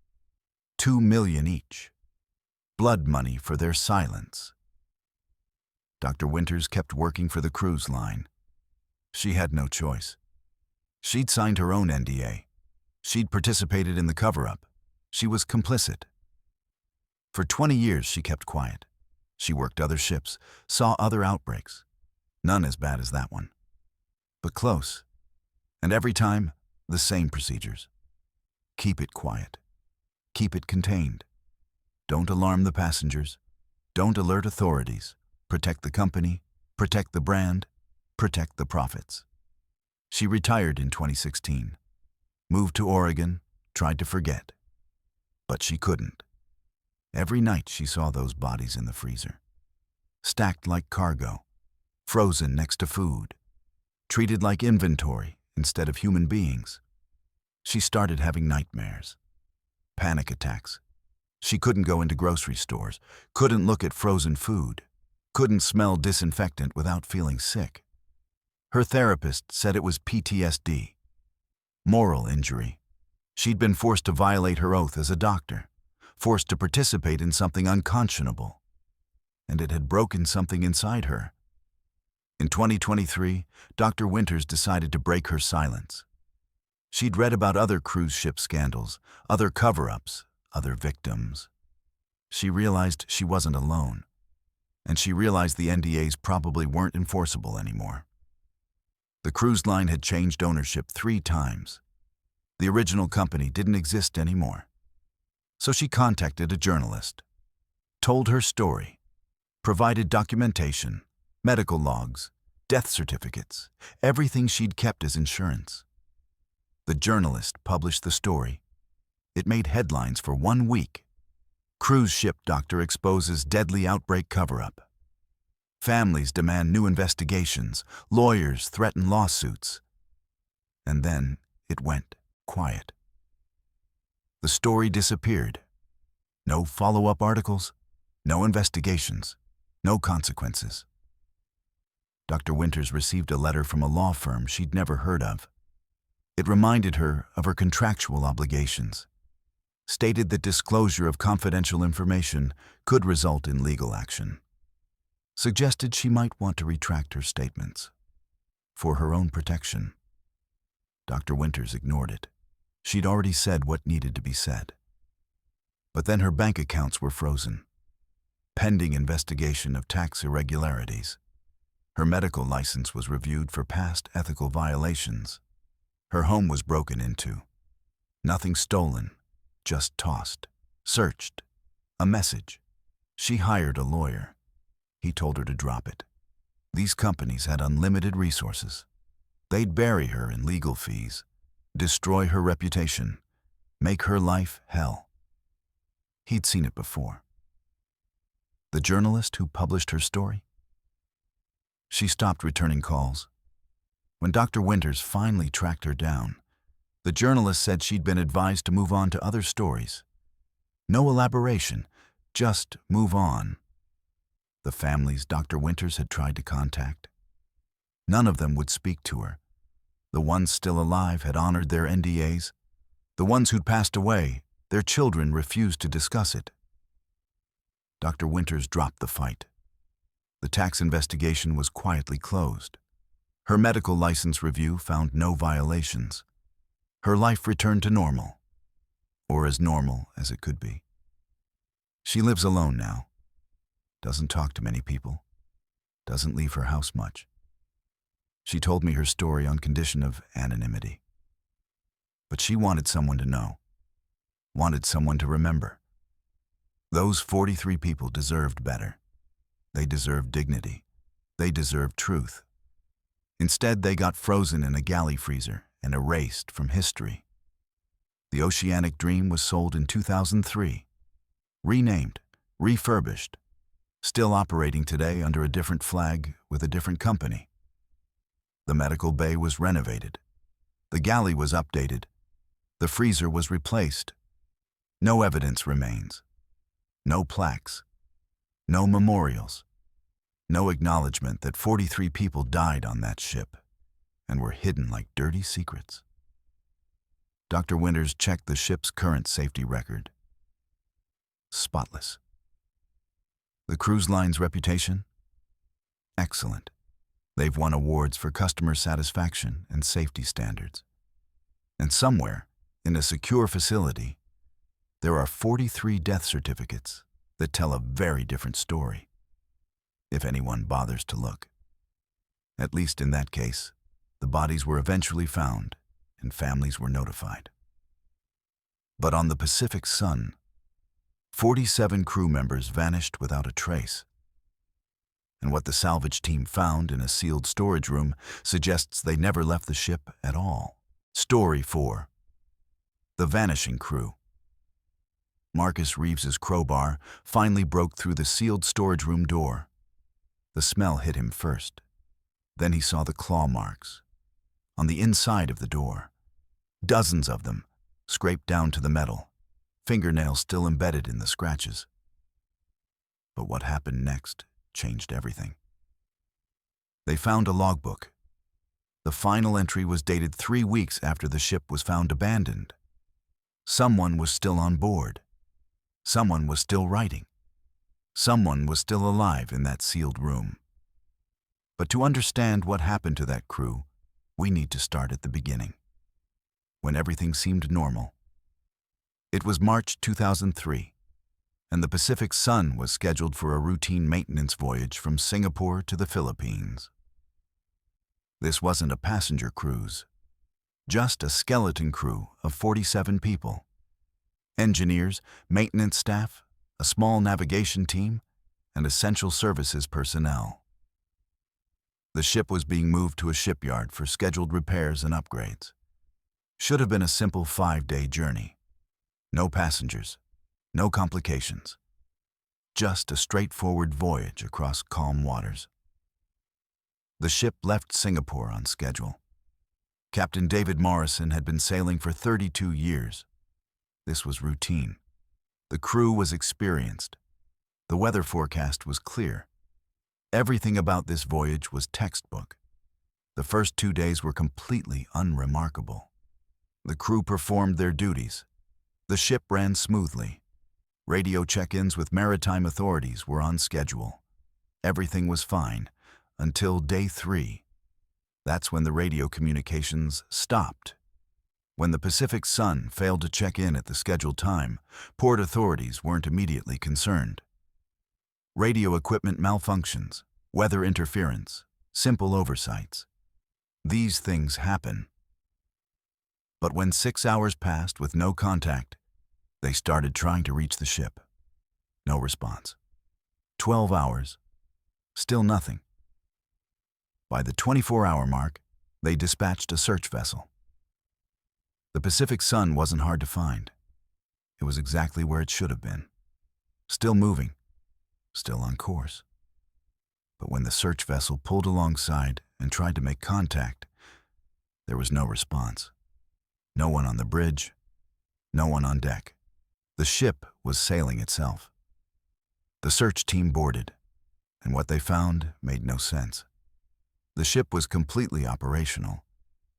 $2 million each. Blood money for their silence. Dr. Winters kept working for the cruise line. She had no choice. She'd signed her own NDA. She'd participated in the cover-up. She was complicit. For 20 years, she kept quiet. She worked other ships, saw other outbreaks. None as bad as that one. But close. And every time, the same procedures. Keep it quiet. Keep it contained. Don't alarm the passengers. Don't alert authorities. Protect the company, protect the brand, protect the profits. She retired in 2016, moved to Oregon, tried to forget. But she couldn't. Every night she saw those bodies in the freezer, stacked like cargo, frozen next to food, treated like inventory instead of human beings. She started having nightmares, panic attacks. She couldn't go into grocery stores, couldn't look at frozen food, couldn't smell disinfectant without feeling sick. Her therapist said it was PTSD, moral injury. She'd been forced to violate her oath as a doctor, forced to participate in something unconscionable, and it had broken something inside her. In 2023, Dr. Winters decided to break her silence. She'd read about other cruise ship scandals, other cover-ups, other victims. She realized she wasn't alone, and she realized the NDAs probably weren't enforceable anymore. The cruise line had changed ownership 3 times. The original company didn't exist anymore. So she contacted a journalist, told her story, provided documentation, medical logs, death certificates, everything she'd kept as insurance. The journalist published the story. It made headlines for 1 week. Cruise ship doctor exposes deadly outbreak cover-up. Families demand new investigations. Lawyers threaten lawsuits. And then it went quiet. The story disappeared. No follow-up articles, no investigations, no consequences. Dr. Winters received a letter from a law firm she'd never heard of. It reminded her of her contractual obligations, stated that disclosure of confidential information could result in legal action, suggested she might want to retract her statements for her own protection. Dr. Winters ignored it. She'd already said what needed to be said. But then her bank accounts were frozen, pending investigation of tax irregularities. Her medical license was reviewed for past ethical violations. Her home was broken into. Nothing stolen, just tossed, searched. A message. She hired a lawyer. He told her to drop it. These companies had unlimited resources. They'd bury her in legal fees, destroy her reputation, make her life hell. He'd seen it before. The journalist who published her story? She stopped returning calls. When Dr. Winters finally tracked her down, the journalist said she'd been advised to move on to other stories. No elaboration, just move on. The families Dr. Winters had tried to contact. None of them would speak to her. The ones still alive had honored their NDAs. The ones who'd passed away, their children refused to discuss it. Dr. Winters dropped the fight. The tax investigation was quietly closed. Her medical license review found no violations. Her life returned to normal, or as normal as it could be. She lives alone now, doesn't talk to many people, doesn't leave her house much. She told me her story on condition of anonymity. But she wanted someone to know, wanted someone to remember. Those 43 people deserved better. They deserved dignity. They deserved truth. Instead, they got frozen in a galley freezer and erased from history. The Oceanic Dream was sold in 2003, renamed, refurbished, still operating today under a different flag with a different company. The medical bay was renovated. The galley was updated. The freezer was replaced. No evidence remains. No plaques. No memorials. No acknowledgement that 43 people died on that ship and were hidden like dirty secrets. Dr. Winters checked the ship's current safety record. Spotless. The cruise line's reputation? Excellent. They've won awards for customer satisfaction and safety standards. And somewhere, in a secure facility, there are 43 death certificates that tell a very different story, if anyone bothers to look. At least in that case, the bodies were eventually found and families were notified. But on the Pacific Sun, 47 crew members vanished without a trace. And what the salvage team found in a sealed storage room suggests they never left the ship at all. Story 4. The Vanishing Crew. Marcus Reeves's crowbar finally broke through the sealed storage room door. The smell hit him first. Then he saw the claw marks on the inside of the door. Dozens of them, scraped down to the metal, fingernails still embedded in the scratches. But what happened next changed everything. They found a logbook. The final entry was dated 3 weeks after the ship was found abandoned. Someone was still on board. Someone was still writing. Someone was still alive in that sealed room. But to understand what happened to that crew, we need to start at the beginning, when everything seemed normal. It was March 2003, and the Pacific Sun was scheduled for a routine maintenance voyage from Singapore to the Philippines. This wasn't a passenger cruise, just a skeleton crew of 47 people. Engineers, maintenance staff, a small navigation team, and essential services personnel. The ship was being moved to a shipyard for scheduled repairs and upgrades. Should have been a simple 5-day journey. No passengers, no complications. Just a straightforward voyage across calm waters. The ship left Singapore on schedule. Captain David Morrison had been sailing for 32 years. This was routine. The crew was experienced. The weather forecast was clear. Everything about this voyage was textbook. The first 2 days were completely unremarkable. The crew performed their duties. The ship ran smoothly. Radio check-ins with maritime authorities were on schedule. Everything was fine until day 3. That's when the radio communications stopped. When the Pacific Sun failed to check in at the scheduled time, port authorities weren't immediately concerned. Radio equipment malfunctions, weather interference, simple oversights. These things happen. But when 6 hours passed with no contact, they started trying to reach the ship. No response. 12 hours. Still nothing. By the 24-hour mark, they dispatched a search vessel. The Pacific Sun wasn't hard to find. It was exactly where it should have been. Still moving. Still on course. But when the search vessel pulled alongside and tried to make contact, there was no response. No one on the bridge. No one on deck. The ship was sailing itself. The search team boarded, and what they found made no sense. The ship was completely operational.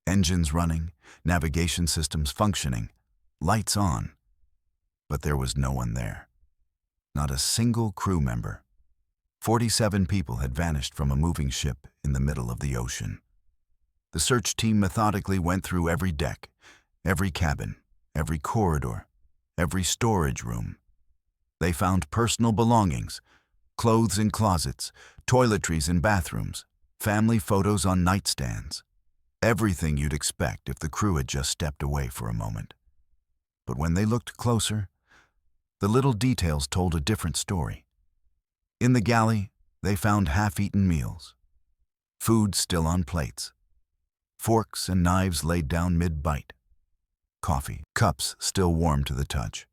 Engines running, navigation systems functioning, lights on. But there was no one there. Not a single crew member. 47 people had vanished from a moving ship in the middle of the ocean. The search team methodically went through every deck, every cabin, every corridor, every storage room. They found personal belongings, clothes in closets, toiletries in bathrooms, family photos on nightstands. Everything you'd expect if the crew had just stepped away for a moment. But when they looked closer, the little details told a different story. In the galley, they found half-eaten meals, food still on plates, forks and knives laid down mid-bite, coffee, cups still warm to the touch,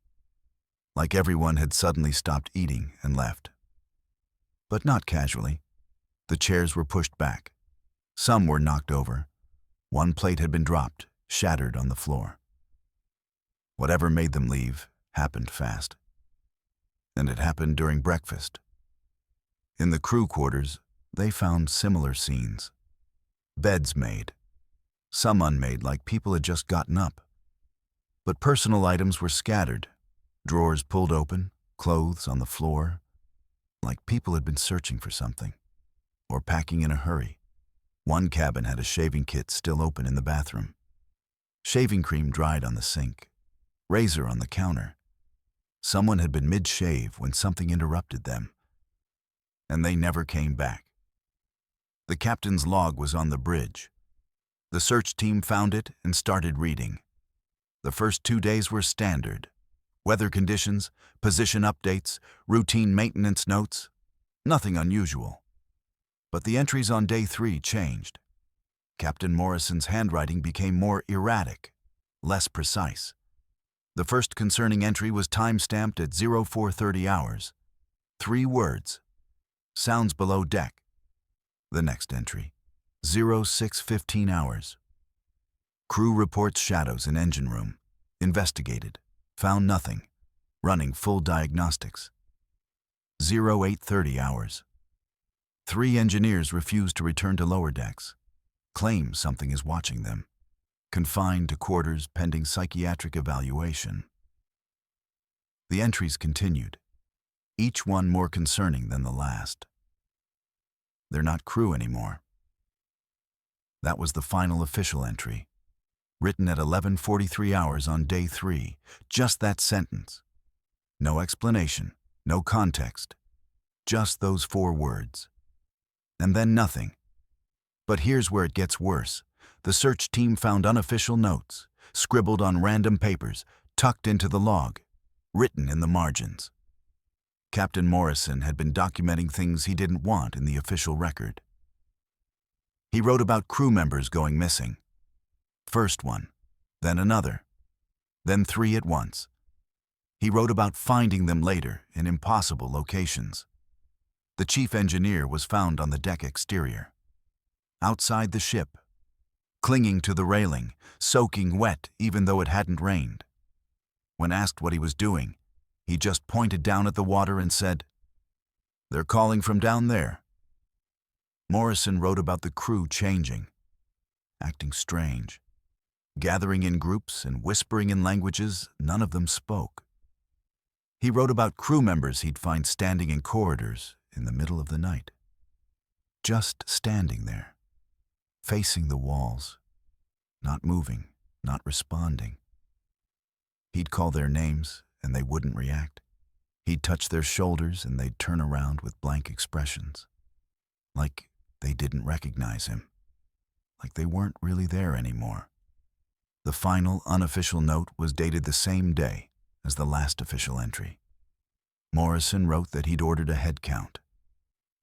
like everyone had suddenly stopped eating and left. But not casually. The chairs were pushed back. Some were knocked over. One plate had been dropped, shattered on the floor. Whatever made them leave happened fast. And it happened during breakfast. In the crew quarters, they found similar scenes. Beds made. Some unmade, like people had just gotten up. But personal items were scattered, drawers pulled open, clothes on the floor, like people had been searching for something, or packing in a hurry. One cabin had a shaving kit still open in the bathroom. Shaving cream dried on the sink, razor on the counter. Someone had been mid-shave when something interrupted them, and they never came back. The captain's log was on the bridge. The search team found it and started reading. The first 2 days were standard. Weather conditions, position updates, routine maintenance notes. Nothing unusual. But the entries on day 3 changed. Captain Morrison's handwriting became more erratic, less precise. The first concerning entry was time-stamped at 0430 hours. 3 words. Sounds below deck. The next entry. 0615 hours. Crew reports shadows in engine room. Investigated. Found nothing. Running full diagnostics. 0830 hours. 3 engineers refuse to return to lower decks. Claim something is watching them. Confined to quarters pending psychiatric evaluation. The entries continued, each one more concerning than the last. They're not crew anymore. That was the final official entry, written at 11:43 hours on day 3, just that sentence. No explanation, no context, just those 4 words. And then nothing. But here's where it gets worse. The search team found unofficial notes, scribbled on random papers, tucked into the log, written in the margins. Captain Morrison had been documenting things he didn't want in the official record. He wrote about crew members going missing. First one, then another, then 3 at once. He wrote about finding them later in impossible locations. The chief engineer was found on the deck exterior, outside the ship, clinging to the railing, soaking wet even though it hadn't rained. When asked what he was doing, he just pointed down at the water and said, "They're calling from down there." Morrison wrote about the crew changing, acting strange, gathering in groups and whispering in languages none of them spoke. He wrote about crew members he'd find standing in corridors in the middle of the night, just standing there, facing the walls, not moving, not responding. He'd call their names and they wouldn't react. He'd touch their shoulders and they'd turn around with blank expressions, like they didn't recognize him, like they weren't really there anymore. The final unofficial note was dated the same day as the last official entry. Morrison wrote that he'd ordered a head count,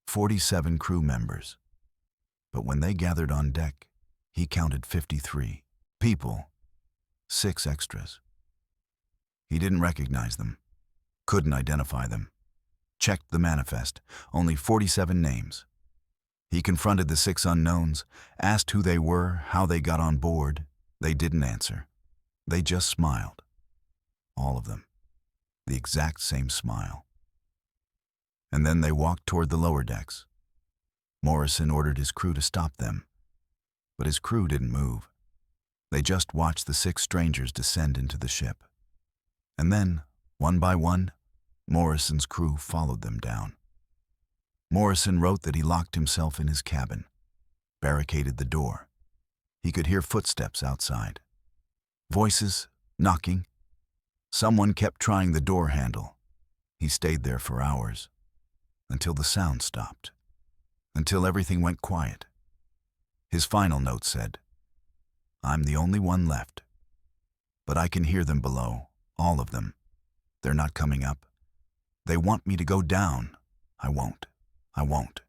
47 crew members. But when they gathered on deck, he counted 53 people, 6 extras. He didn't recognize them, couldn't identify them. Checked the manifest, only 47 names. He confronted the 6 unknowns, asked who they were, how they got on board. They didn't answer. They just smiled. All of them. The exact same smile. And then they walked toward the lower decks. Morrison ordered his crew to stop them, but his crew didn't move. They just watched the 6 strangers descend into the ship. And then, one by one, Morrison's crew followed them down. Morrison wrote that he locked himself in his cabin, barricaded the door. He could hear footsteps outside. Voices, knocking. Someone kept trying the door handle. He stayed there for hours, until the sound stopped, until everything went quiet. His final note said, "I'm the only one left, but I can hear them below, all of them. They're not coming up. They want me to go down. I won't. I won't."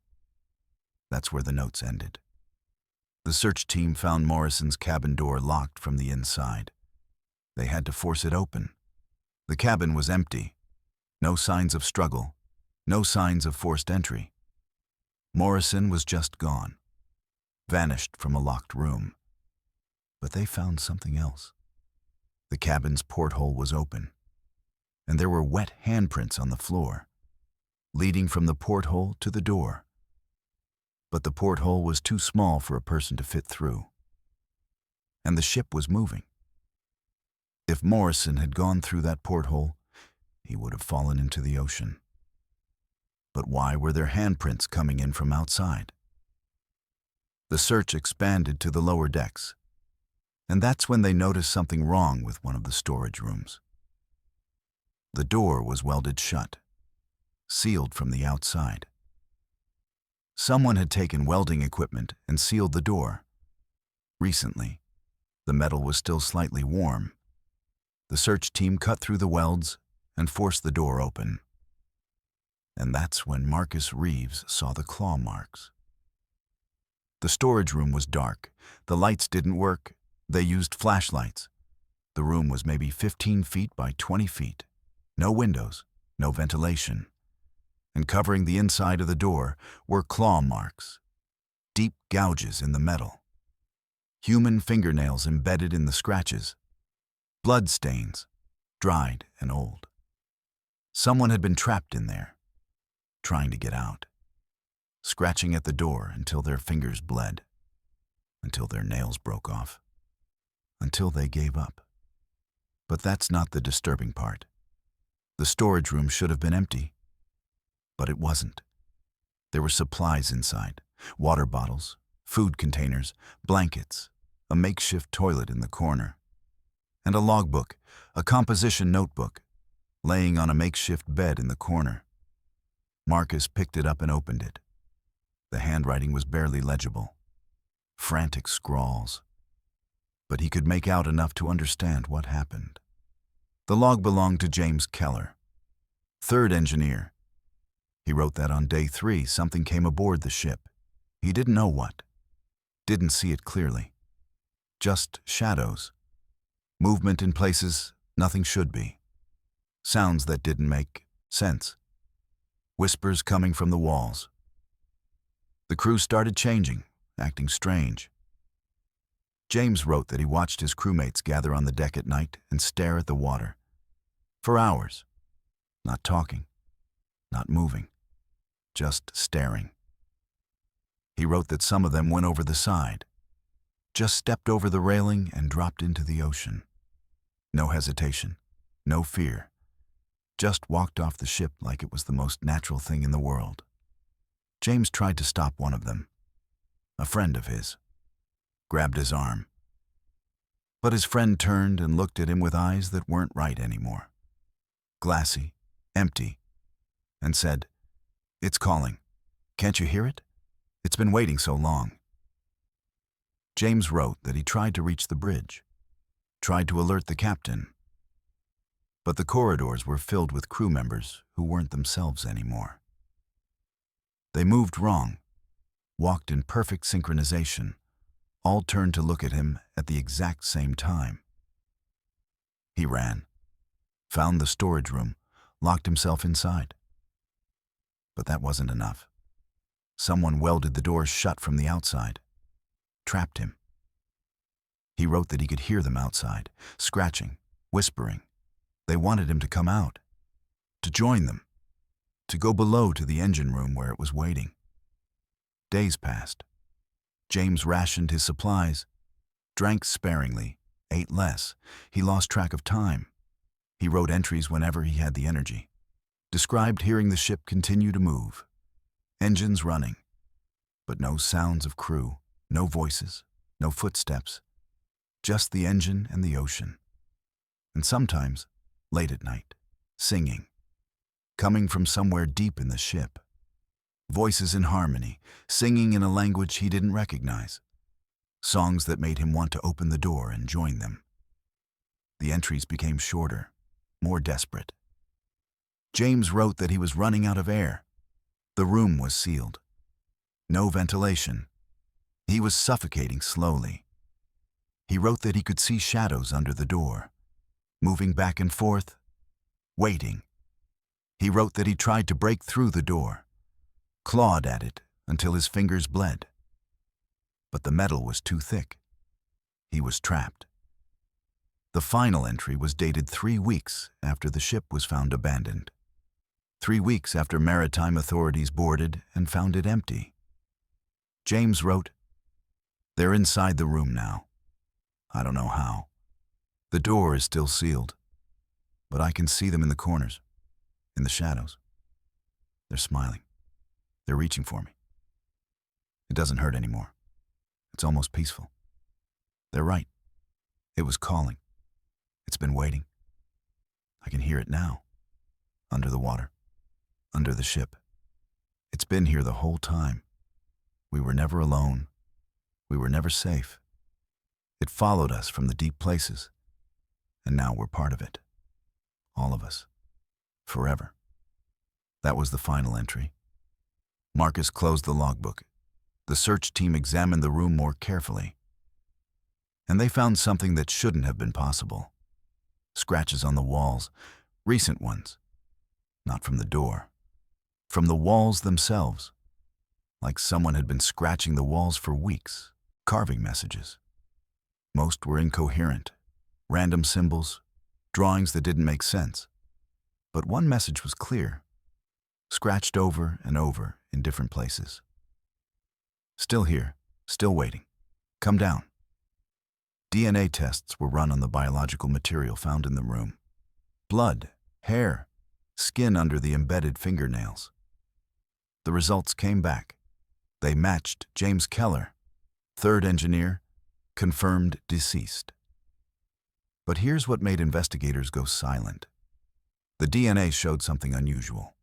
That's where the notes ended. The search team found Morrison's cabin door locked from the inside. They had to force it open. The cabin was empty. No signs of struggle. No signs of forced entry. Morrison was just gone. Vanished from a locked room. But they found something else. The cabin's porthole was open, and there were wet handprints on the floor, leading from the porthole to the door. But the porthole was too small for a person to fit through. And the ship was moving. If Morrison had gone through that porthole, he would have fallen into the ocean. But why were there handprints coming in from outside? The search expanded to the lower decks, and that's when they noticed something wrong with one of the storage rooms. The door was welded shut, sealed from the outside. Someone had taken welding equipment and sealed the door. Recently, the metal was still slightly warm. The search team cut through the welds and forced the door open. And that's when Marcus Reeves saw the claw marks. The storage room was dark. The lights didn't work. They used flashlights. The room was maybe 15 feet by 20 feet. No windows, no ventilation. And covering the inside of the door were claw marks, deep gouges in the metal, human fingernails embedded in the scratches, blood stains, dried and old. Someone had been trapped in there, trying to get out, scratching at the door until their fingers bled, until their nails broke off, until they gave up. But that's not the disturbing part. The storage room should have been empty, but it wasn't. There were supplies inside, water bottles, food containers, blankets, a makeshift toilet in the corner, and a logbook, a composition notebook, laying on a makeshift bed in the corner. Marcus picked it up and opened it. The handwriting was barely legible, frantic scrawls, but he could make out enough to understand what happened. The log belonged to James Keller, third engineer. He wrote that on day 3 something came aboard the ship. He didn't know what, didn't see it clearly. Just shadows, movement in places nothing should be, sounds that didn't make sense, whispers coming from the walls. The crew started changing, acting strange. James wrote that he watched his crewmates gather on the deck at night and stare at the water. For hours. Not talking. Not moving. Just staring. He wrote that some of them went over the side. Just stepped over the railing and dropped into the ocean. No hesitation. No fear. Just walked off the ship like it was the most natural thing in the world. James tried to stop one of them, a friend of his, grabbed his arm. But his friend turned and looked at him with eyes that weren't right anymore, glassy, empty, and said, "It's calling. Can't you hear it? It's been waiting so long." James wrote that he tried to reach the bridge, tried to alert the captain, but the corridors were filled with crew members who weren't themselves anymore. They moved wrong, walked in perfect synchronization, all turned to look at him at the exact same time. He ran, found the storage room, locked himself inside. But that wasn't enough. Someone welded the doors shut from the outside, trapped him. He wrote that he could hear them outside, scratching, whispering. They wanted him to come out, to join them, to go below to the engine room where it was waiting. Days passed. James rationed his supplies, drank sparingly, ate less. He lost track of time. He wrote entries whenever he had the energy. Described hearing the ship continue to move. Engines running, but no sounds of crew, no voices, no footsteps. Just the engine and the ocean. And sometimes, late at night, singing. Coming from somewhere deep in the ship. Voices in harmony, singing in a language he didn't recognize. Songs that made him want to open the door and join them. The entries became shorter, more desperate. James wrote that he was running out of air. The room was sealed. No ventilation. He was suffocating slowly. He wrote that he could see shadows under the door, moving back and forth, waiting. He wrote that he tried to break through the door, clawed at it until his fingers bled. But the metal was too thick. He was trapped. The final entry was dated 3 weeks after the ship was found abandoned. 3 weeks after maritime authorities boarded and found it empty. James wrote, "They're inside the room now. I don't know how. The door is still sealed, but I can see them in the corners, in the shadows. They're smiling. They're reaching for me. It doesn't hurt anymore. It's almost peaceful. They're right. It was calling. It's been waiting. I can hear it now. Under the water. Under the ship. It's been here the whole time. We were never alone. We were never safe. It followed us from the deep places. And now we're part of it. All of us. Forever. That was the final entry. Marcus closed the logbook. The search team examined the room more carefully. And they found something that shouldn't have been possible. Scratches on the walls, recent ones. Not from the door. From the walls themselves. Like someone had been scratching the walls for weeks, carving messages. Most were incoherent. Random symbols, drawings that didn't make sense. But one message was clear. Scratched over and over in different places. Still here, still waiting. Come down. DNA tests were run on the biological material found in the room. Blood, hair, skin under the embedded fingernails. The results came back. They matched James Keller, third engineer, confirmed deceased. But here's what made investigators go silent. The DNA showed something unusual.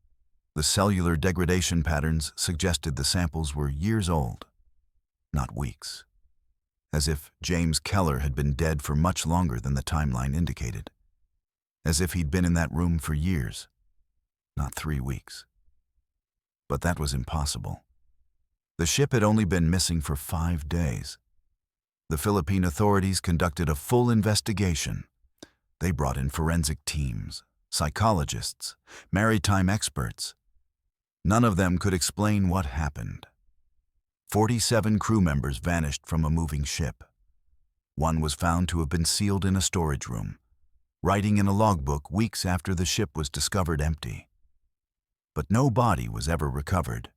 The cellular degradation patterns suggested the samples were years old, not weeks. As if James Keller had been dead for much longer than the timeline indicated. As if he'd been in that room for years, not 3 weeks. But that was impossible. The ship had only been missing for 5 days. The Philippine authorities conducted a full investigation. They brought in forensic teams, psychologists, maritime experts. None of them could explain what happened. 47 crew members vanished from a moving ship. One was found to have been sealed in a storage room, writing in a logbook weeks after the ship was discovered empty. But no body was ever recovered.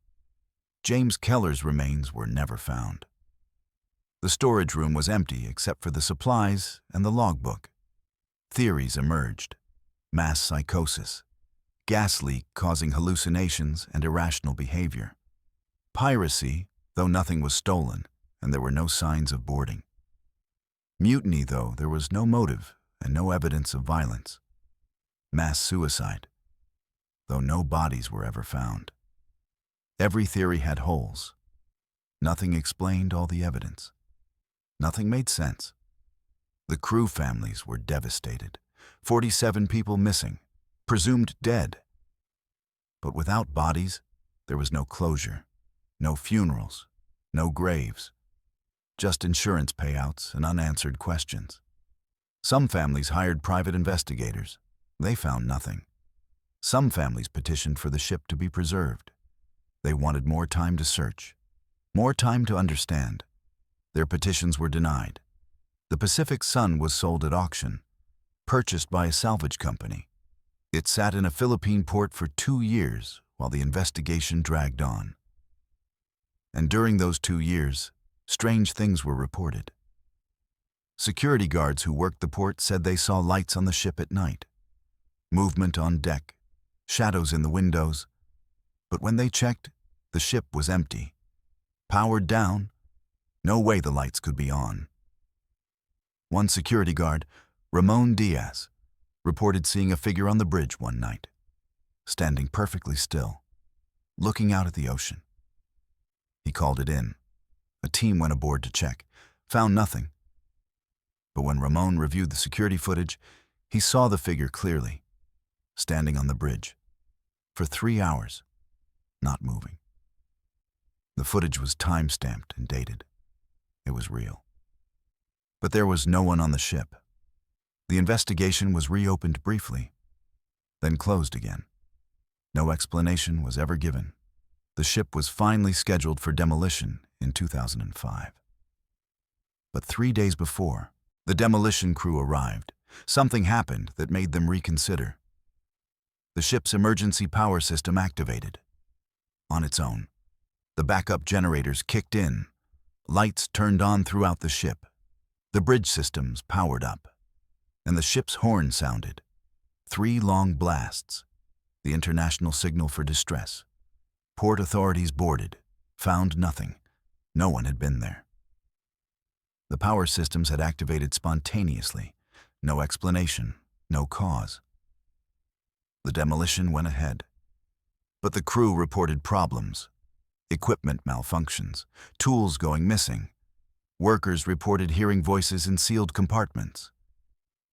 James Keller's remains were never found. The storage room was empty except for the supplies and the logbook. Theories emerged. Mass psychosis. Gas leak causing hallucinations and irrational behavior. Piracy, though nothing was stolen, and there were no signs of boarding. Mutiny, though there was no motive and no evidence of violence. Mass suicide, though no bodies were ever found. Every theory had holes. Nothing explained all the evidence. Nothing made sense. The crew families were devastated. 47 people missing, presumed dead. But without bodies, there was no closure, no funerals, no graves, just insurance payouts and unanswered questions. Some families hired private investigators. They found nothing. Some families petitioned for the ship to be preserved. They wanted more time to search, more time to understand. Their petitions were denied. The Pacific Sun was sold at auction, purchased by a salvage company. It sat in a Philippine port for 2 years while the investigation dragged on. And during those 2 years, strange things were reported. Security guards who worked the port said they saw lights on the ship at night, movement on deck, shadows in the windows. But when they checked, the ship was empty. Powered down, no way the lights could be on. One security guard, Ramon Diaz, reported seeing a figure on the bridge one night, standing perfectly still, looking out at the ocean. He called it in. A team went aboard to check, found nothing. But when Ramon reviewed the security footage, he saw the figure clearly, standing on the bridge, for 3 hours, not moving. The footage was time-stamped and dated. It was real. But there was no one on the ship. The investigation was reopened briefly, then closed again. No explanation was ever given. The ship was finally scheduled for demolition in 2005. But 3 days before, the demolition crew arrived. Something happened that made them reconsider. The ship's emergency power system activated. On its own, the backup generators kicked in. Lights turned on throughout the ship. The bridge systems powered up. And the ship's horn sounded. 3 long blasts. The international signal for distress. Port authorities boarded. Found nothing. No one had been there. The power systems had activated spontaneously. No explanation, no cause. The demolition went ahead. But the crew reported problems. Equipment malfunctions, tools going missing. Workers reported hearing voices in sealed compartments.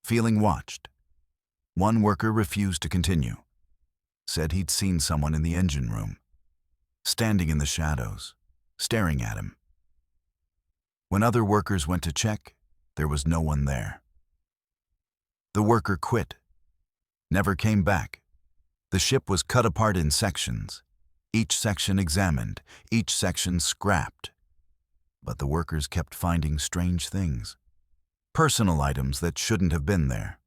Feeling watched. One worker refused to continue. said he'd seen someone in the engine room, standing in the shadows, staring at him. When other workers went to check, there was no one there. The worker quit, never came back. The ship was cut apart in sections, each section examined, each section scrapped. But the workers kept finding strange things. Personal items that shouldn't have been there.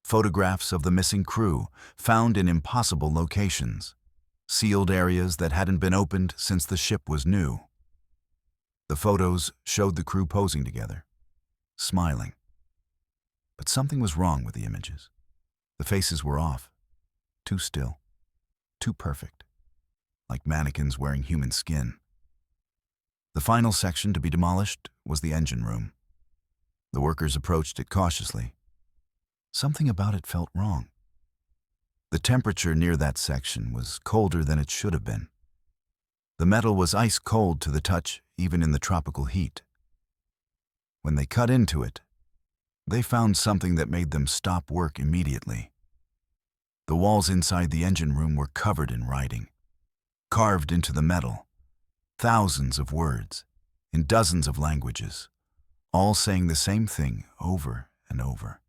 Photographs of the missing crew found in impossible locations. Sealed areas that hadn't been opened since the ship was new. The photos showed the crew posing together, smiling. But something was wrong with the images. The faces were off, too still, too perfect, like mannequins wearing human skin. The final section to be demolished was the engine room. The workers approached it cautiously. Something about it felt wrong. The temperature near that section was colder than it should have been. The metal was ice cold to the touch, even in the tropical heat. When they cut into it, they found something that made them stop work immediately. The walls inside the engine room were covered in writing, carved into the metal. Thousands of words, in dozens of languages, all saying the same thing over and over.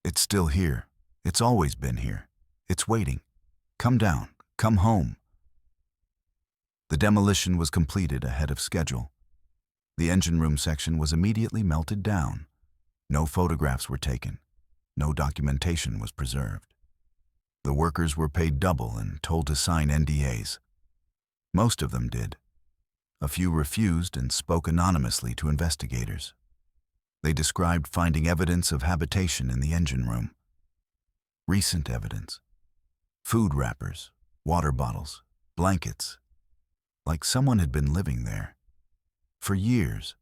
It's still here. It's always been here. It's waiting. Come down. Come home. The demolition was completed ahead of schedule. The engine room section was immediately melted down. No photographs were taken. No documentation was preserved. The workers were paid double and told to sign NDAs. Most of them did. A few refused and spoke anonymously to investigators. They described finding evidence of habitation in the engine room. Recent evidence. Food wrappers, water bottles, blankets. Like someone had been living there. For years.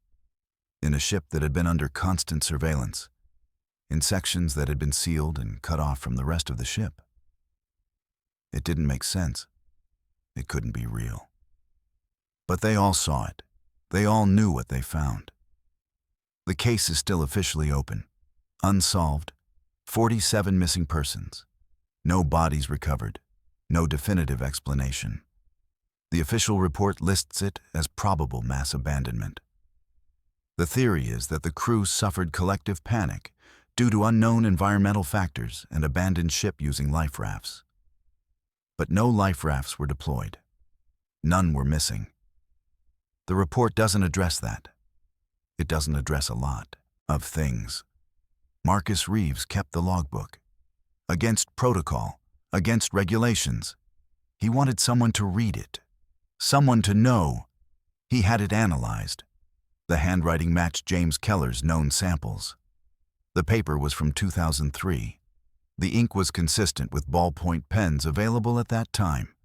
In a ship that had been under constant surveillance. In sections that had been sealed and cut off from the rest of the ship. It didn't make sense. It couldn't be real. But they all saw it. They all knew what they found. The case is still officially open. Unsolved. 47 missing persons. No bodies recovered. No definitive explanation. The official report lists it as probable mass abandonment. The theory is that the crew suffered collective panic due to unknown environmental factors and abandoned ship using life rafts. But no life rafts were deployed. None were missing. The report doesn't address that. It doesn't address a lot of things. Marcus Reeves kept the logbook. Against protocol, against regulations. He wanted someone to read it. Someone to know. He had it analyzed. The handwriting matched James Keller's known samples. The paper was from 2003. The ink was consistent with ballpoint pens available at that time.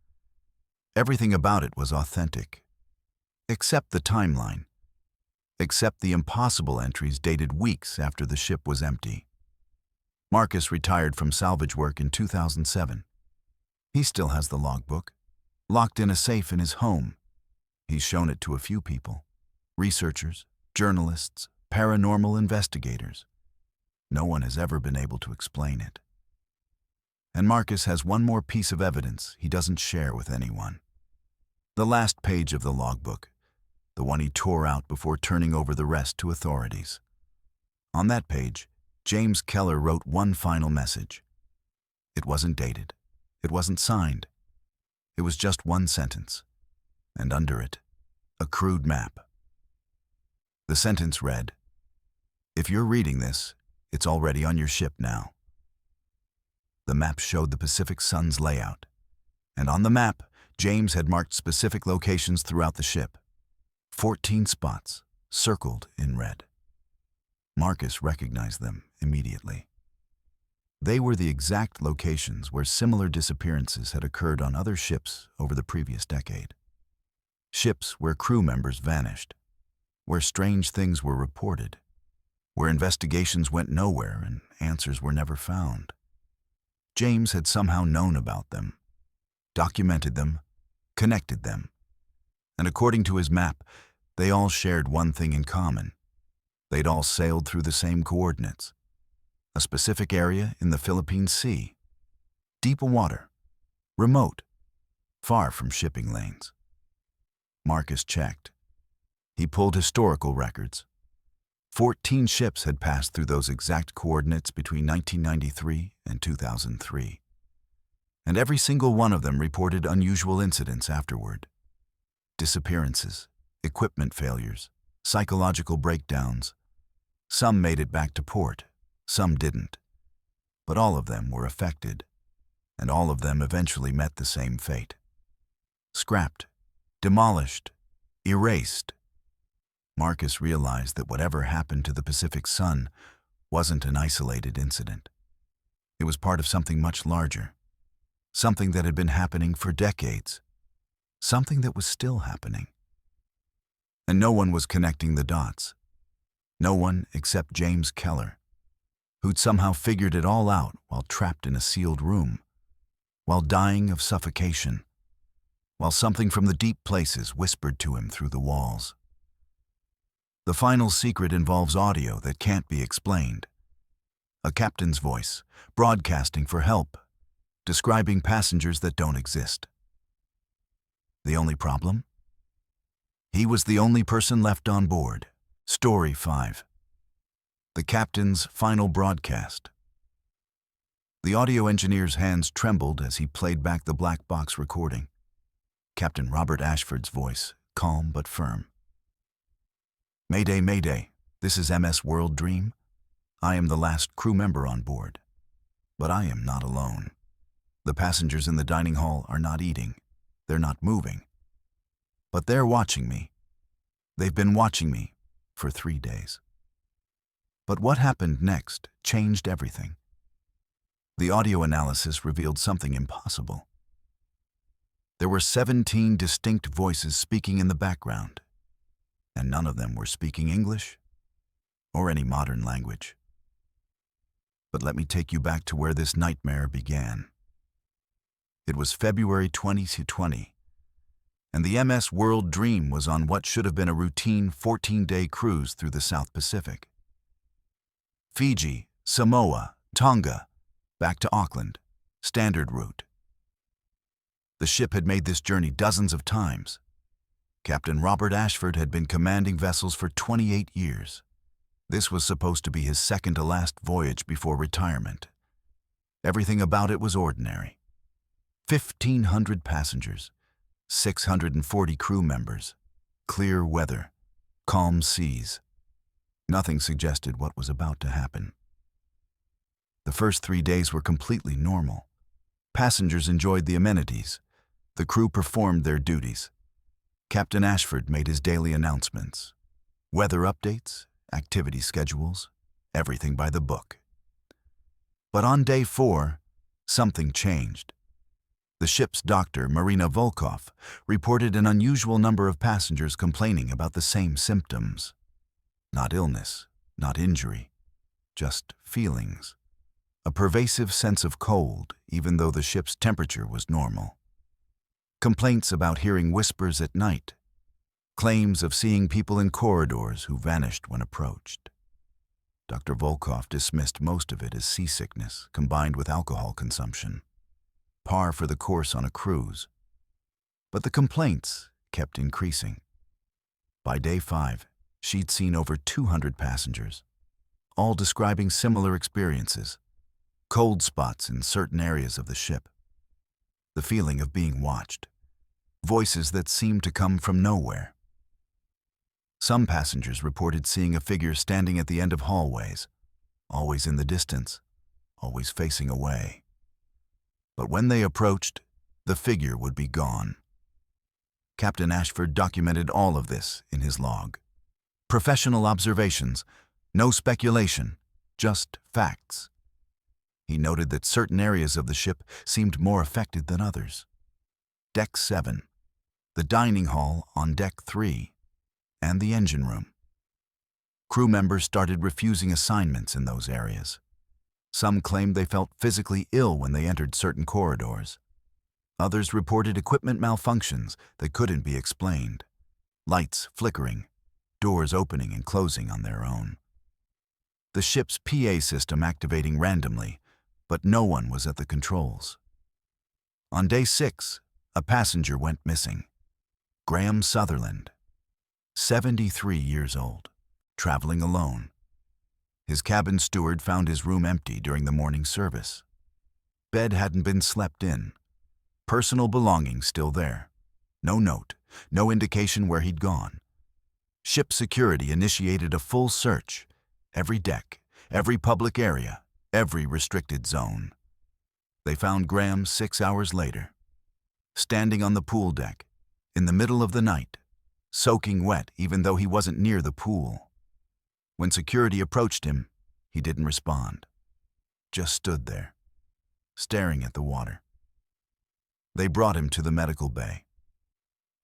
Everything about it was authentic. Except the timeline. Except the impossible entries dated weeks after the ship was empty. Marcus retired from salvage work in 2007. He still has the logbook, locked in a safe in his home. He's shown it to a few people. Researchers, journalists, paranormal investigators. No one has ever been able to explain it. And Marcus has one more piece of evidence he doesn't share with anyone. The last page of the logbook, the one he tore out before turning over the rest to authorities. On that page, James Keller wrote one final message. It wasn't dated. It wasn't signed. It was just one sentence. And under it, a crude map. The sentence read, "If you're reading this, it's already on your ship now." The map showed the Pacific Sun's layout. And on the map, James had marked specific locations throughout the ship. 14 spots, circled in red. Marcus recognized them immediately. They were the exact locations where similar disappearances had occurred on other ships over the previous decade. Ships where crew members vanished, where strange things were reported, where investigations went nowhere and answers were never found. James had somehow known about them, documented them, connected them. And according to his map, they all shared one thing in common. They'd all sailed through the same coordinates. A specific area in the Philippine Sea. deep water, remote, far from shipping lanes. Marcus checked. He pulled historical records. 14 ships had passed through those exact coordinates between 1993 and 2003. And every single one of them reported unusual incidents afterward. Disappearances, equipment failures, psychological breakdowns. Some made it back to port, some didn't. But all of them were affected, and all of them eventually met the same fate. Scrapped, demolished, erased. Marcus realized that whatever happened to the Pacific Sun wasn't an isolated incident. It was part of something much larger, something that had been happening for decades, something that was still happening. And no one was connecting the dots. No one except James Keller, who'd somehow figured it all out while trapped in a sealed room, while dying of suffocation, while something from the deep places whispered to him through the walls. The final secret involves audio that can't be explained. A captain's voice, broadcasting for help, describing passengers that don't exist. The only problem? He was the only person left on board. Story 5. The captain's final broadcast. The audio engineer's hands trembled as he played back the black box recording. Captain Robert Ashford's voice, calm but firm. Mayday, Mayday, this is MS World Dream. I am the last crew member on board. But I am not alone. The passengers in the dining hall are not eating. They're not moving. But they're watching me. They've been watching me for 3 days. But what happened next changed everything. The audio analysis revealed something impossible. There were 17 distinct voices speaking in the background, and none of them were speaking English or any modern language. But let me take you back to where this nightmare began. It was February 2020, and the MS World Dream was on what should have been a routine 14-day cruise through the South Pacific. Fiji, Samoa, Tonga, back to Auckland, standard route. The ship had made this journey dozens of times. Captain Robert Ashford had been commanding vessels for 28 years. This was supposed to be his second to last voyage before retirement. Everything about it was ordinary. 1,500 passengers, 640 crew members, clear weather, calm seas. Nothing suggested what was about to happen. The first 3 days were completely normal. Passengers enjoyed the amenities. The crew performed their duties. Captain Ashford made his daily announcements. Weather updates, activity schedules, everything by the book. But on day 4, something changed. The ship's doctor, Marina Volkov, reported an unusual number of passengers complaining about the same symptoms. Not illness, not injury, just feelings. A pervasive sense of cold, even though the ship's temperature was normal. Complaints about hearing whispers at night. Claims of seeing people in corridors who vanished when approached. Dr. Volkov dismissed most of it as seasickness combined with alcohol consumption. Par for the course on a cruise. But the complaints kept increasing. By day 5, she'd seen over 200 passengers, all describing similar experiences. Cold spots in certain areas of the ship. The feeling of being watched. Voices that seemed to come from nowhere. Some passengers reported seeing a figure standing at the end of hallways, always in the distance, always facing away. But when they approached, the figure would be gone. Captain Ashford documented all of this in his log. Professional observations, no speculation, just facts. He noted that certain areas of the ship seemed more affected than others. Deck 7, the dining hall on Deck 3, and the engine room. Crew members started refusing assignments in those areas. Some claimed they felt physically ill when they entered certain corridors. Others reported equipment malfunctions that couldn't be explained. Lights flickering, doors opening and closing on their own. The ship's PA system activating randomly, but no one was at the controls. On day 6, a passenger went missing. Graham Sutherland, 73 years old, traveling alone. His cabin steward found his room empty during the morning service. Bed hadn't been slept in. Personal belongings still there. No note, no indication where he'd gone. Ship security initiated a full search. Every deck, every public area, every restricted zone. They found Graham 6 hours later, standing on the pool deck, in the middle of the night, soaking wet even though he wasn't near the pool. When security approached him, he didn't respond. Just stood there, staring at the water. They brought him to the medical bay.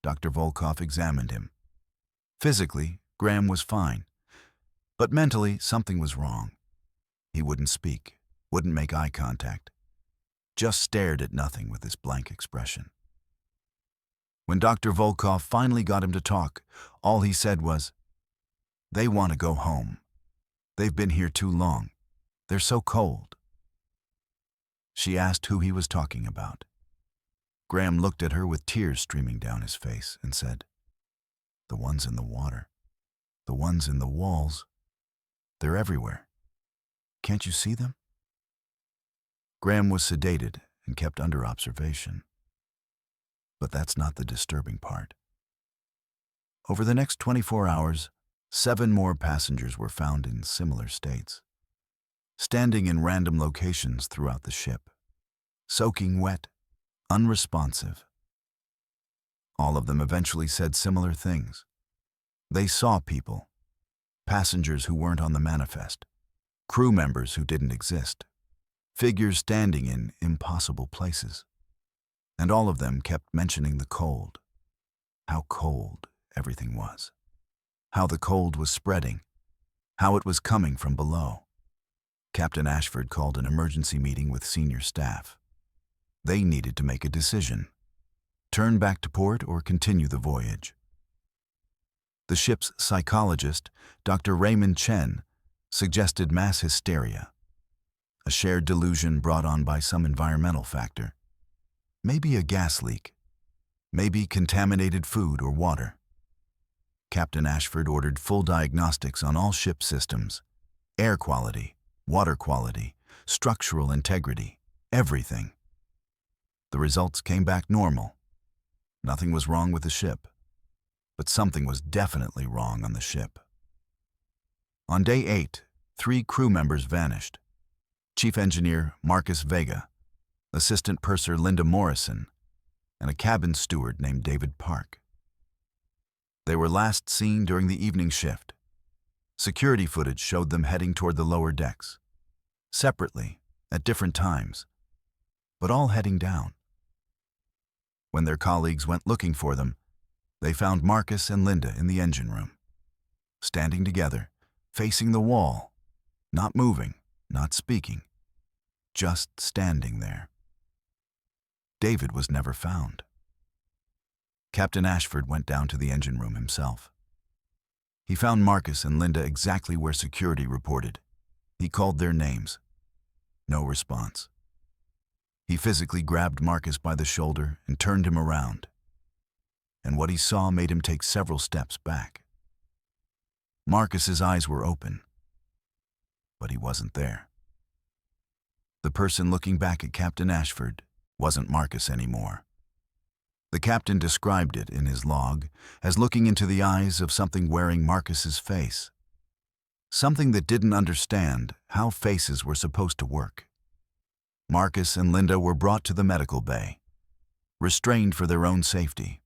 Dr. Volkov examined him. Physically, Graham was fine, but mentally something was wrong. He wouldn't speak, wouldn't make eye contact, just stared at nothing with this blank expression. When Dr. Volkov finally got him to talk, all he said was, "They want to go home. They've been here too long. They're so cold." She asked who he was talking about. Graham looked at her with tears streaming down his face and said, "The ones in the water. The ones in the walls. They're everywhere. Can't you see them?" Graham was sedated and kept under observation. But that's not the disturbing part. Over the next 24 hours, 7 more passengers were found in similar states, standing in random locations throughout the ship, soaking wet, unresponsive. All of them eventually said similar things. They saw people, passengers who weren't on the manifest, crew members who didn't exist, figures standing in impossible places. And all of them kept mentioning the cold, how cold everything was, how the cold was spreading, how it was coming from below. Captain Ashford called an emergency meeting with senior staff. They needed to make a decision: turn back to port or continue the voyage. The ship's psychologist, Dr. Raymond Chen, suggested mass hysteria, a shared delusion brought on by some environmental factor. Maybe a gas leak, maybe contaminated food or water. Captain Ashford ordered full diagnostics on all ship systems: air quality, water quality, structural integrity, everything. The results came back normal. Nothing was wrong with the ship, but something was definitely wrong on the ship. On day 8, 3 crew members vanished: Chief Engineer Marcus Vega, Assistant Purser Linda Morrison, and a cabin steward named David Park. They were last seen during the evening shift. Security footage showed them heading toward the lower decks, separately, at different times, but all heading down. When their colleagues went looking for them, they found Marcus and Linda in the engine room, standing together, facing the wall, not moving, not speaking, just standing there. David was never found. Captain Ashford went down to the engine room himself. He found Marcus and Linda exactly where security reported. He called their names. No response. He physically grabbed Marcus by the shoulder and turned him around. And what he saw made him take several steps back. Marcus's eyes were open, but he wasn't there. The person looking back at Captain Ashford wasn't Marcus anymore. The captain described it in his log as looking into the eyes of something wearing Marcus's face. Something that didn't understand how faces were supposed to work. Marcus and Linda were brought to the medical bay, restrained for their own safety.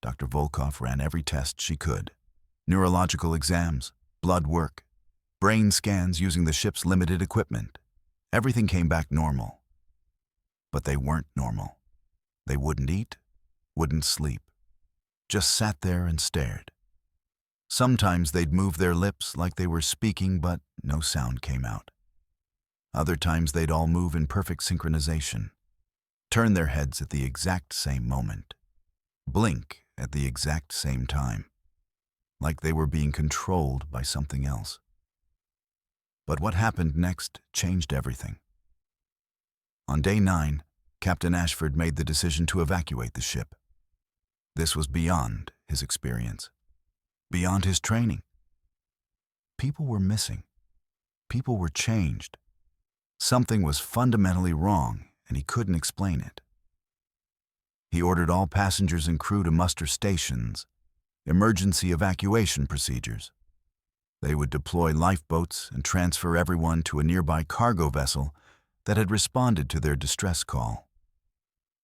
Dr. Volkov ran every test she could: neurological exams, blood work, brain scans using the ship's limited equipment. Everything came back normal. But they weren't normal. They wouldn't eat, wouldn't sleep, just sat there and stared. Sometimes they'd move their lips like they were speaking, but no sound came out. Other times they'd all move in perfect synchronization, turn their heads at the exact same moment, blink at the exact same time, like they were being controlled by something else. But what happened next changed everything. On day 9, Captain Ashford made the decision to evacuate the ship. This was beyond his experience, beyond his training. People were missing. People were changed. Something was fundamentally wrong, and he couldn't explain it. He ordered all passengers and crew to muster stations, emergency evacuation procedures. They would deploy lifeboats and transfer everyone to a nearby cargo vessel that had responded to their distress call.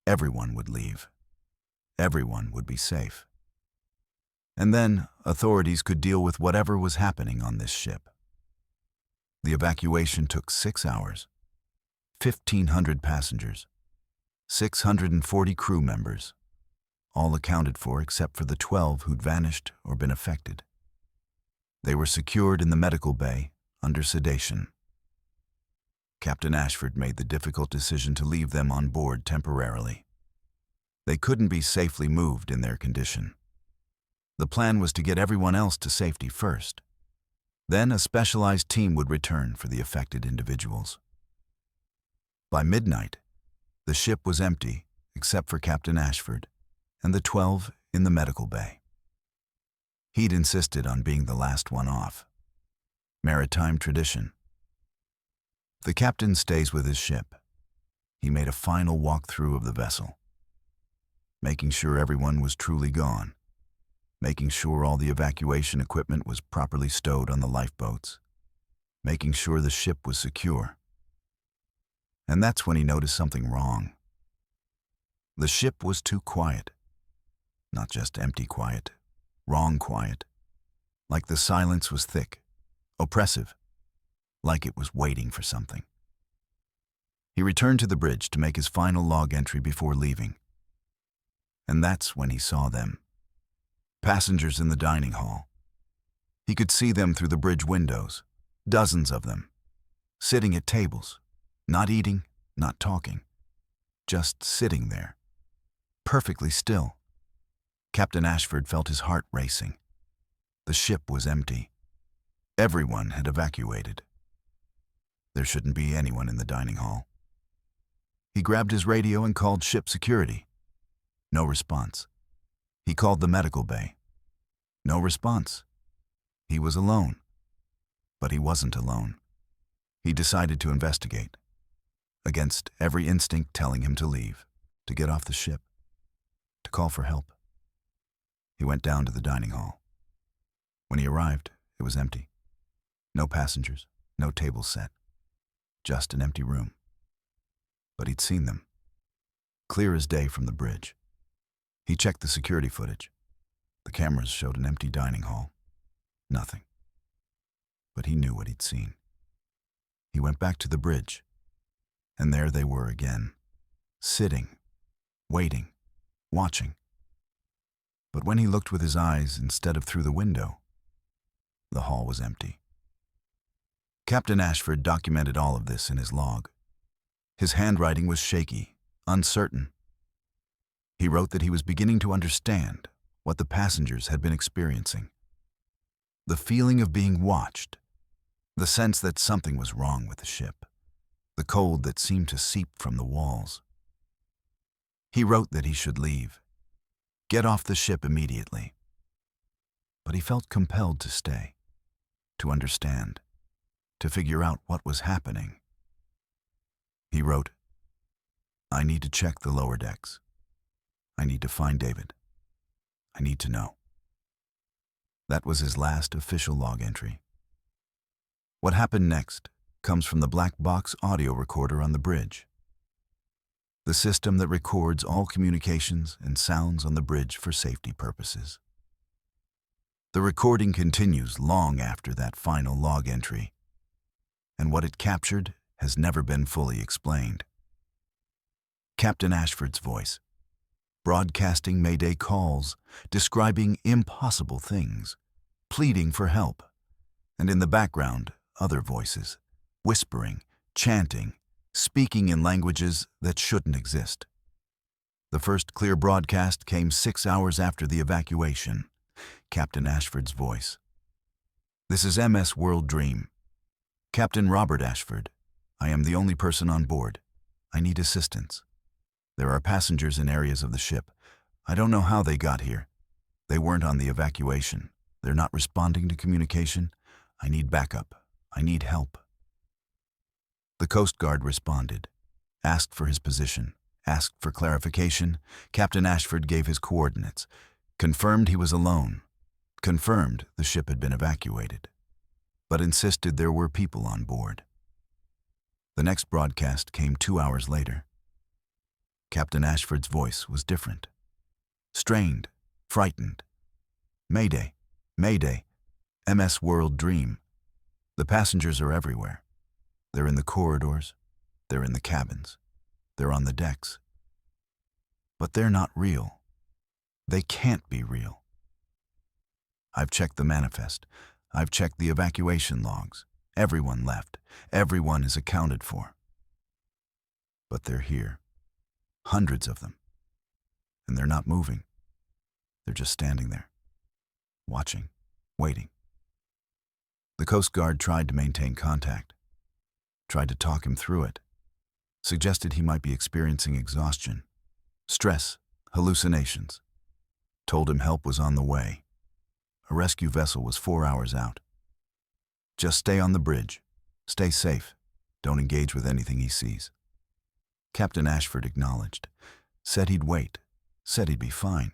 Everyone would leave. Everyone would be safe. And then authorities could deal with whatever was happening on this ship. The evacuation took 6 hours, 1,500 passengers, 640 crew members, all accounted for except for the 12 who'd vanished or been affected. They were secured in the medical bay under sedation. Captain Ashford made the difficult decision to leave them on board temporarily. They couldn't be safely moved in their condition. The plan was to get everyone else to safety first. Then a specialized team would return for the affected individuals. By midnight, the ship was empty except for Captain Ashford and the 12 in the medical bay. He'd insisted on being the last one off. Maritime tradition. The captain stays with his ship. He made a final walkthrough of the vessel, making sure everyone was truly gone, making sure all the evacuation equipment was properly stowed on the lifeboats, making sure the ship was secure. And that's when he noticed something wrong. The ship was too quiet. Not just empty quiet, wrong quiet. Like the silence was thick, oppressive, like it was waiting for something. He returned to the bridge to make his final log entry before leaving. And that's when he saw them. Passengers in the dining hall. He could see them through the bridge windows, dozens of them, sitting at tables, not eating, not talking, just sitting there, perfectly still. Captain Ashford felt his heart racing. The ship was empty. Everyone had evacuated. There shouldn't be anyone in the dining hall. He grabbed his radio and called ship security. No response. He called the medical bay. No response. He was alone. But he wasn't alone. He decided to investigate, against every instinct telling him to leave, to get off the ship, to call for help. He went down to the dining hall. When he arrived, it was empty. No passengers, no tables set, just an empty room. But he'd seen them, clear as day from the bridge. He checked the security footage. The cameras showed an empty dining hall. Nothing. But he knew what he'd seen. He went back to the bridge, and there they were again, sitting, waiting, watching. But when he looked with his eyes instead of through the window, the hall was empty. Captain Ashford documented all of this in his log. His handwriting was shaky, uncertain. He wrote that he was beginning to understand what the passengers had been experiencing. The feeling of being watched, the sense that something was wrong with the ship, the cold that seemed to seep from the walls. He wrote that he should leave, get off the ship immediately. But he felt compelled to stay, to understand, to figure out what was happening. He wrote, "I need to check the lower decks. I need to find David. I need to know." That was his last official log entry. What happened next comes from the black box audio recorder on the bridge, the system that records all communications and sounds on the bridge for safety purposes. The recording continues long after that final log entry, and what it captured has never been fully explained. Captain Ashford's voice, broadcasting Mayday calls, describing impossible things, pleading for help, and in the background, other voices, whispering, chanting, speaking in languages that shouldn't exist. The first clear broadcast came 6 hours after the evacuation. Captain Ashford's voice. "This is MS World Dream. Captain Robert Ashford. I am the only person on board. I need assistance. There are passengers in areas of the ship. I don't know how they got here. They weren't on the evacuation. They're not responding to communication. I need backup. I need help. The Coast Guard responded, asked for his position, asked for clarification. Captain Ashford gave his coordinates, confirmed he was alone, confirmed the ship had been evacuated, but insisted there were people on board. The next broadcast came 2 hours later. Captain Ashford's voice was different. Strained, frightened. Mayday, Mayday, MS World Dream. The passengers are everywhere. They're in the corridors, they're in the cabins, they're on the decks. But they're not real. They can't be real. I've checked the manifest. I've checked the evacuation logs. Everyone left. Everyone is accounted for. But they're here. Hundreds of them. And they're not moving. They're just standing there, watching, waiting. The Coast Guard tried to maintain contact, tried to talk him through it, suggested he might be experiencing exhaustion, stress, hallucinations, told him help was on the way. A rescue vessel was 4 hours out. Just stay on the bridge. Stay safe. Don't engage with anything he sees. Captain Ashford acknowledged, said he'd wait, said he'd be fine.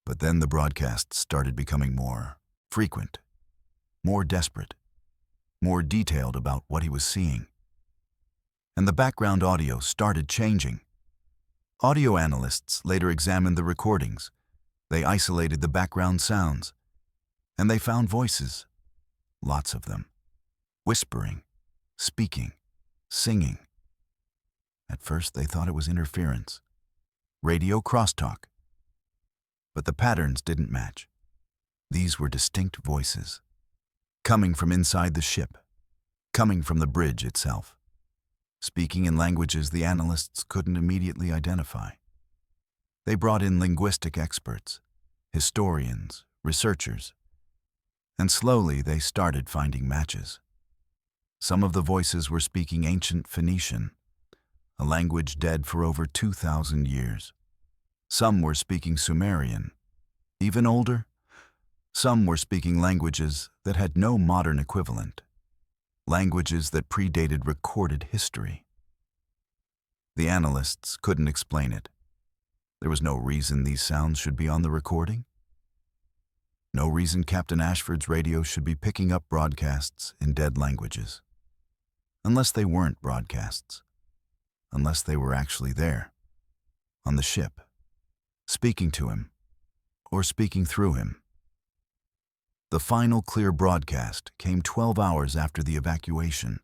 But then the broadcasts started becoming more frequent, more desperate, more detailed about what he was seeing. And the background audio started changing. Audio analysts later examined the recordings. They isolated the background sounds, and they found voices, lots of them, whispering, speaking, singing. At first they thought it was interference, radio crosstalk. But the patterns didn't match. These were distinct voices, coming from inside the ship, coming from the bridge itself, speaking in languages the analysts couldn't immediately identify. They brought in linguistic experts, historians, researchers, and slowly they started finding matches. Some of the voices were speaking ancient Phoenician, a language dead for over 2,000 years. Some were speaking Sumerian, even older. Some were speaking languages that had no modern equivalent, languages that predated recorded history. The analysts couldn't explain it. There was no reason these sounds should be on the recording. No reason Captain Ashford's radio should be picking up broadcasts in dead languages. Unless they weren't broadcasts. Unless they were actually there, on the ship, speaking to him, or speaking through him. The final clear broadcast came 12 hours after the evacuation.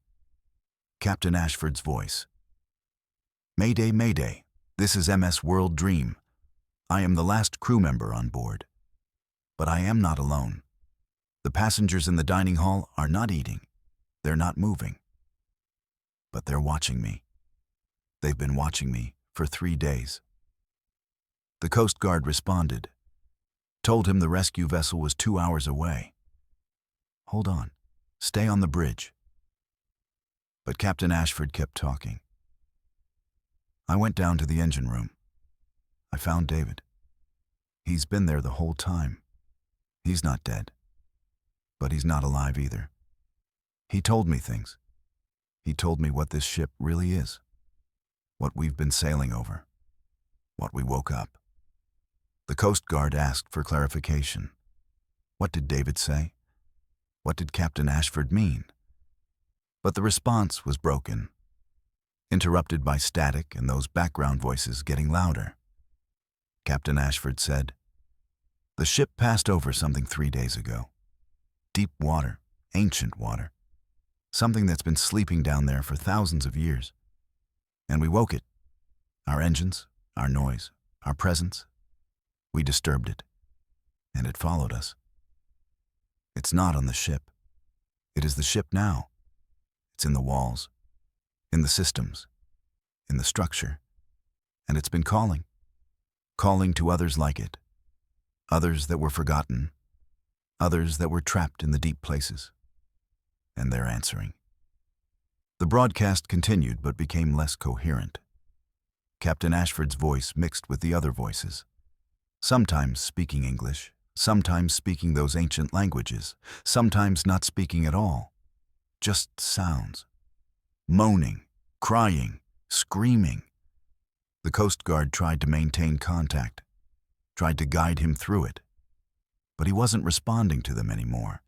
Captain Ashford's voice. Mayday, Mayday. This is MS World Dream. I am the last crew member on board. But I am not alone. The passengers in the dining hall are not eating. They're not moving. But they're watching me. They've been watching me for 3 days. The Coast Guard responded, told him the rescue vessel was 2 hours away. Hold on. Stay on the bridge. But Captain Ashford kept talking. I went down to the engine room. I found David. He's been there the whole time. He's not dead. But he's not alive either. He told me things. He told me what this ship really is. What we've been sailing over. What we woke up. The Coast Guard asked for clarification. What did David say? What did Captain Ashford mean? But the response was broken, interrupted by static and those background voices getting louder. Captain Ashford said, "The ship passed over something 3 days ago. Deep water, ancient water. Something that's been sleeping down there for thousands of years. And we woke it. Our engines, our noise, our presence. We disturbed it. And it followed us. It's not on the ship. It is the ship now. It's in the walls, in the systems, in the structure. And it's been calling to others like it. Others that were forgotten. Others that were trapped in the deep places. And they're answering." The broadcast continued but became less coherent. Captain Ashford's voice mixed with the other voices, sometimes speaking English, sometimes speaking those ancient languages, sometimes not speaking at all. Just sounds. Moaning, crying, screaming. The Coast Guard tried to maintain contact, tried to guide him through it, but he wasn't responding to them anymore.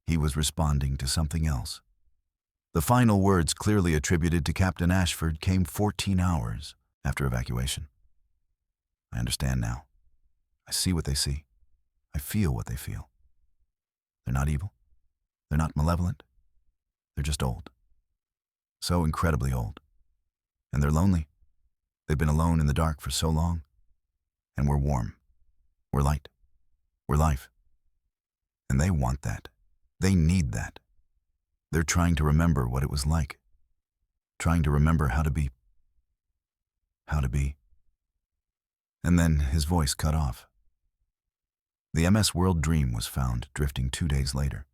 He was responding to something else. The final words clearly attributed to Captain Ashford came 14 hours after evacuation. I understand now. I see what they see. I feel what they feel. They're not evil. They're not malevolent. They're just old. So incredibly old. And they're lonely. They've been alone in the dark for so long. And we're warm. We're light. We're life. And they want that. They need that. They're trying to remember what it was like. Trying to remember how to be. How to be. And then his voice cut off. The MS World Dream was found drifting 2 days later.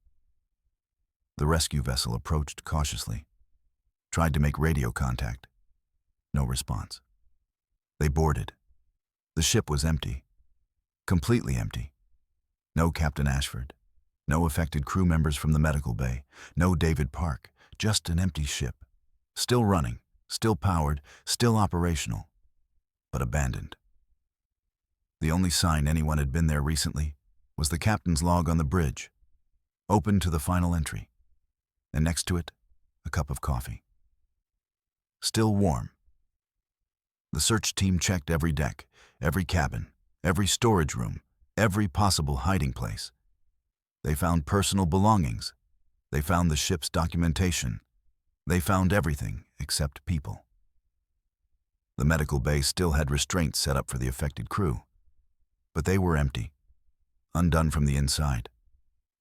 The rescue vessel approached cautiously, tried to make radio contact. No response. They boarded. The ship was empty. Completely empty. No Captain Ashford. No affected crew members from the medical bay. No David Park. Just an empty ship. Still running, still powered, still operational, but abandoned. The only sign anyone had been there recently was the captain's log on the bridge, open to the final entry, and next to it, a cup of coffee. Still warm. The search team checked every deck, every cabin, every storage room, every possible hiding place. They found personal belongings. They found the ship's documentation. They found everything except people. The medical bay still had restraints set up for the affected crew, but they were empty, undone from the inside,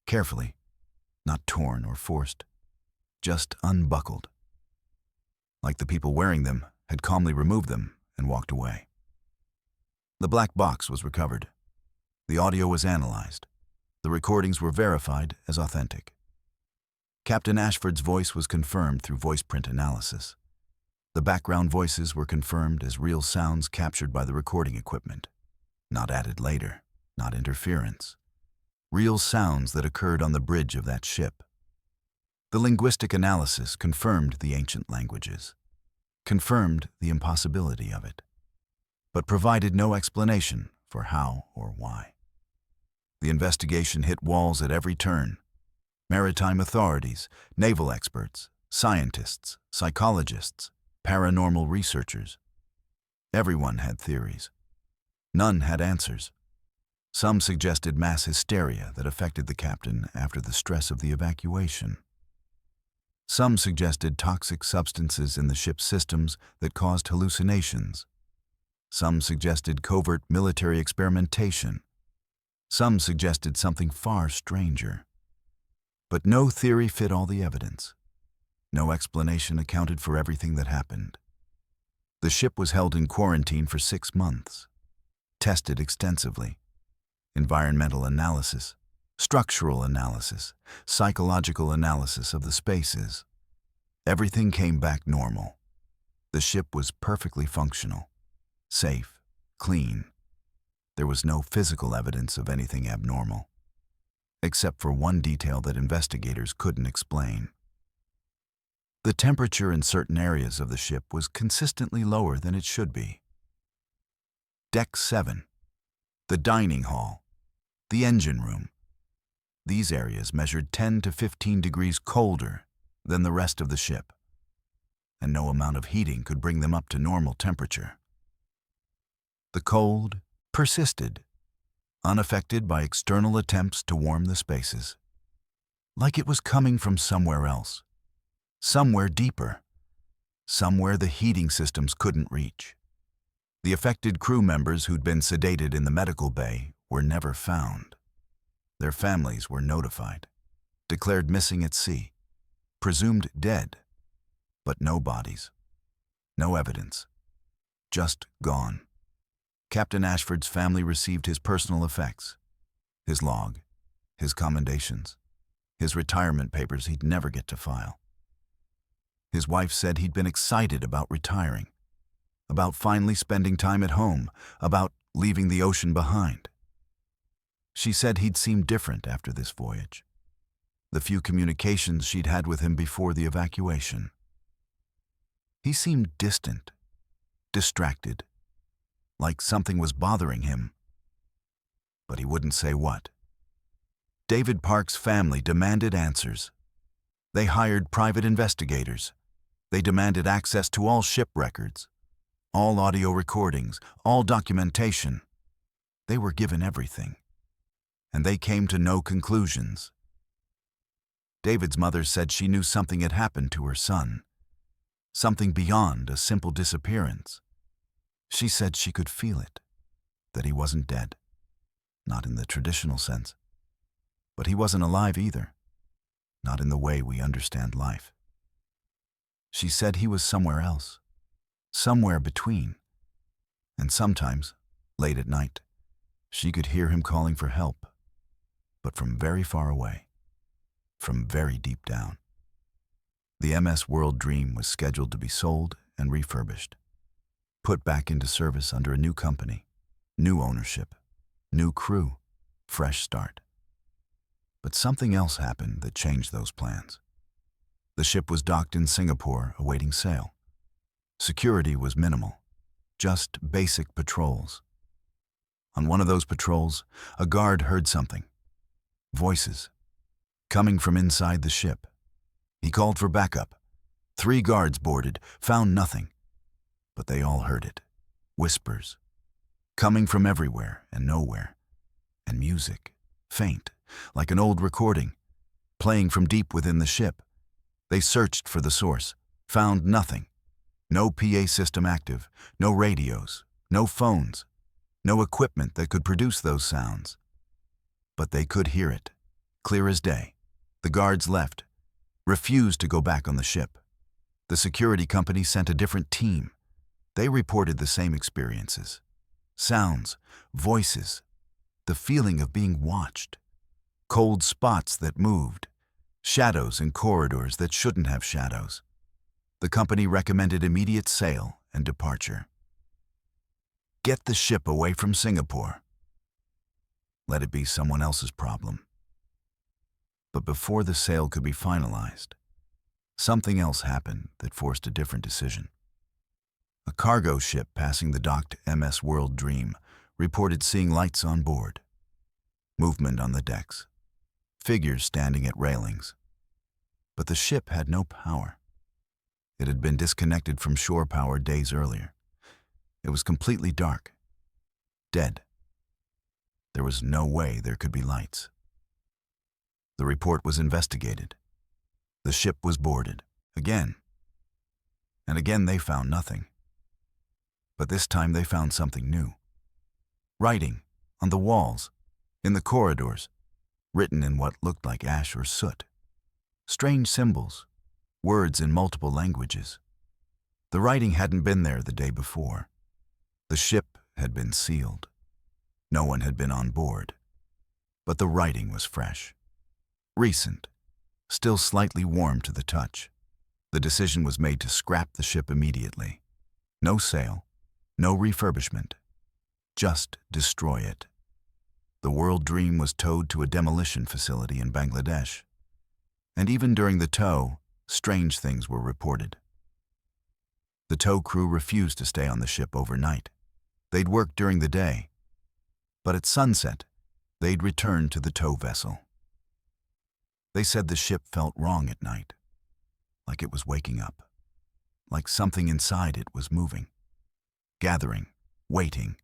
carefully, not torn or forced, just unbuckled. Like the people wearing them had calmly removed them and walked away. The black box was recovered. The audio was analyzed. The recordings were verified as authentic. Captain Ashford's voice was confirmed through voice print analysis. The background voices were confirmed as real sounds captured by the recording equipment. Not added later, not interference. Real sounds that occurred on the bridge of that ship. The linguistic analysis confirmed the ancient languages, confirmed the impossibility of it, but provided no explanation for how or why. The investigation hit walls at every turn. Maritime authorities, naval experts, scientists, psychologists, paranormal researchers. Everyone had theories. None had answers. Some suggested mass hysteria that affected the captain after the stress of the evacuation. Some suggested toxic substances in the ship's systems that caused hallucinations. Some suggested covert military experimentation. Some suggested something far stranger. But no theory fit all the evidence. No explanation accounted for everything that happened. The ship was held in quarantine for 6 months. Tested extensively. Environmental analysis, structural analysis, psychological analysis of the spaces. Everything came back normal. The ship was perfectly functional, safe, clean. There was no physical evidence of anything abnormal, except for one detail that investigators couldn't explain. The temperature in certain areas of the ship was consistently lower than it should be. Deck 7, the dining hall, the engine room. These areas measured 10 to 15 degrees colder than the rest of the ship, and no amount of heating could bring them up to normal temperature. The cold persisted, unaffected by external attempts to warm the spaces, like it was coming from somewhere else, somewhere deeper, somewhere the heating systems couldn't reach. The affected crew members who'd been sedated in the medical bay were never found. Their families were notified, declared missing at sea, presumed dead, but no bodies, no evidence, just gone. Captain Ashford's family received his personal effects, his log, his commendations, his retirement papers he'd never get to file. His wife said he'd been excited about retiring, about finally spending time at home, about leaving the ocean behind. She said he'd seemed different after this voyage. The few communications she'd had with him before the evacuation. He seemed distant, distracted, like something was bothering him. But he wouldn't say what. David Park's family demanded answers. They hired private investigators. They demanded access to all ship records, all audio recordings, all documentation. They were given everything, and they came to no conclusions. David's mother said she knew something had happened to her son, something beyond a simple disappearance. She said she could feel it, that he wasn't dead, not in the traditional sense, but he wasn't alive either, not in the way we understand life. She said he was somewhere else, somewhere between, and sometimes, late at night, she could hear him calling for help, but from very far away, from very deep down. The MS World Dream was scheduled to be sold and refurbished, put back into service under a new company, new ownership, new crew, fresh start. But something else happened that changed those plans. The ship was docked in Singapore, awaiting sale. Security was minimal, just basic patrols. On one of those patrols, a guard heard something. Voices, coming from inside the ship. He called for backup. 3 guards boarded, found nothing. But they all heard it. Whispers, coming from everywhere and nowhere. And music, faint, like an old recording, playing from deep within the ship. They searched for the source, found nothing. No PA system active, no radios, no phones, no equipment that could produce those sounds. But they could hear it, clear as day. The guards left, refused to go back on the ship. The security company sent a different team. They reported the same experiences. Sounds, voices, the feeling of being watched. Cold spots that moved, shadows in corridors that shouldn't have shadows. The company recommended immediate sale and departure. Get the ship away from Singapore. Let it be someone else's problem. But before the sale could be finalized, something else happened that forced a different decision. A cargo ship passing the docked MS World Dream reported seeing lights on board, movement on the decks, figures standing at railings. But the ship had no power. It had been disconnected from shore power days earlier. It was completely dark, dead. There was no way there could be lights. The report was investigated. The ship was boarded, again. And again they found nothing. But this time they found something new. Writing, on the walls, in the corridors, written in what looked like ash or soot. Strange symbols, words in multiple languages. The writing hadn't been there the day before. The ship had been sealed. No one had been on board. But the writing was fresh, recent, still slightly warm to the touch. The decision was made to scrap the ship immediately. No sale, no refurbishment, just destroy it. The World Dream was towed to a demolition facility in Bangladesh. And even during the tow, strange things were reported. The tow crew refused to stay on the ship overnight. They'd work during the day, but at sunset, they'd return to the tow vessel. They said the ship felt wrong at night, like it was waking up, like something inside it was moving, gathering, waiting.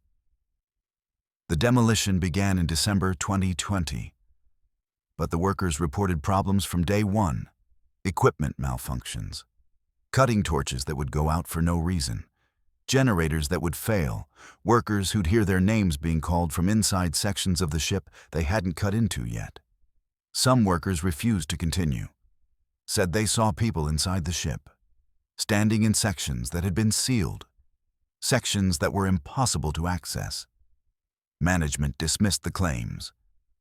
The demolition began in December 2020, but the workers reported problems from day one: equipment malfunctions, cutting torches that would go out for no reason, generators that would fail, workers who'd hear their names being called from inside sections of the ship they hadn't cut into yet. Some workers refused to continue, said they saw people inside the ship, standing in sections that had been sealed, sections that were impossible to access. Management dismissed the claims,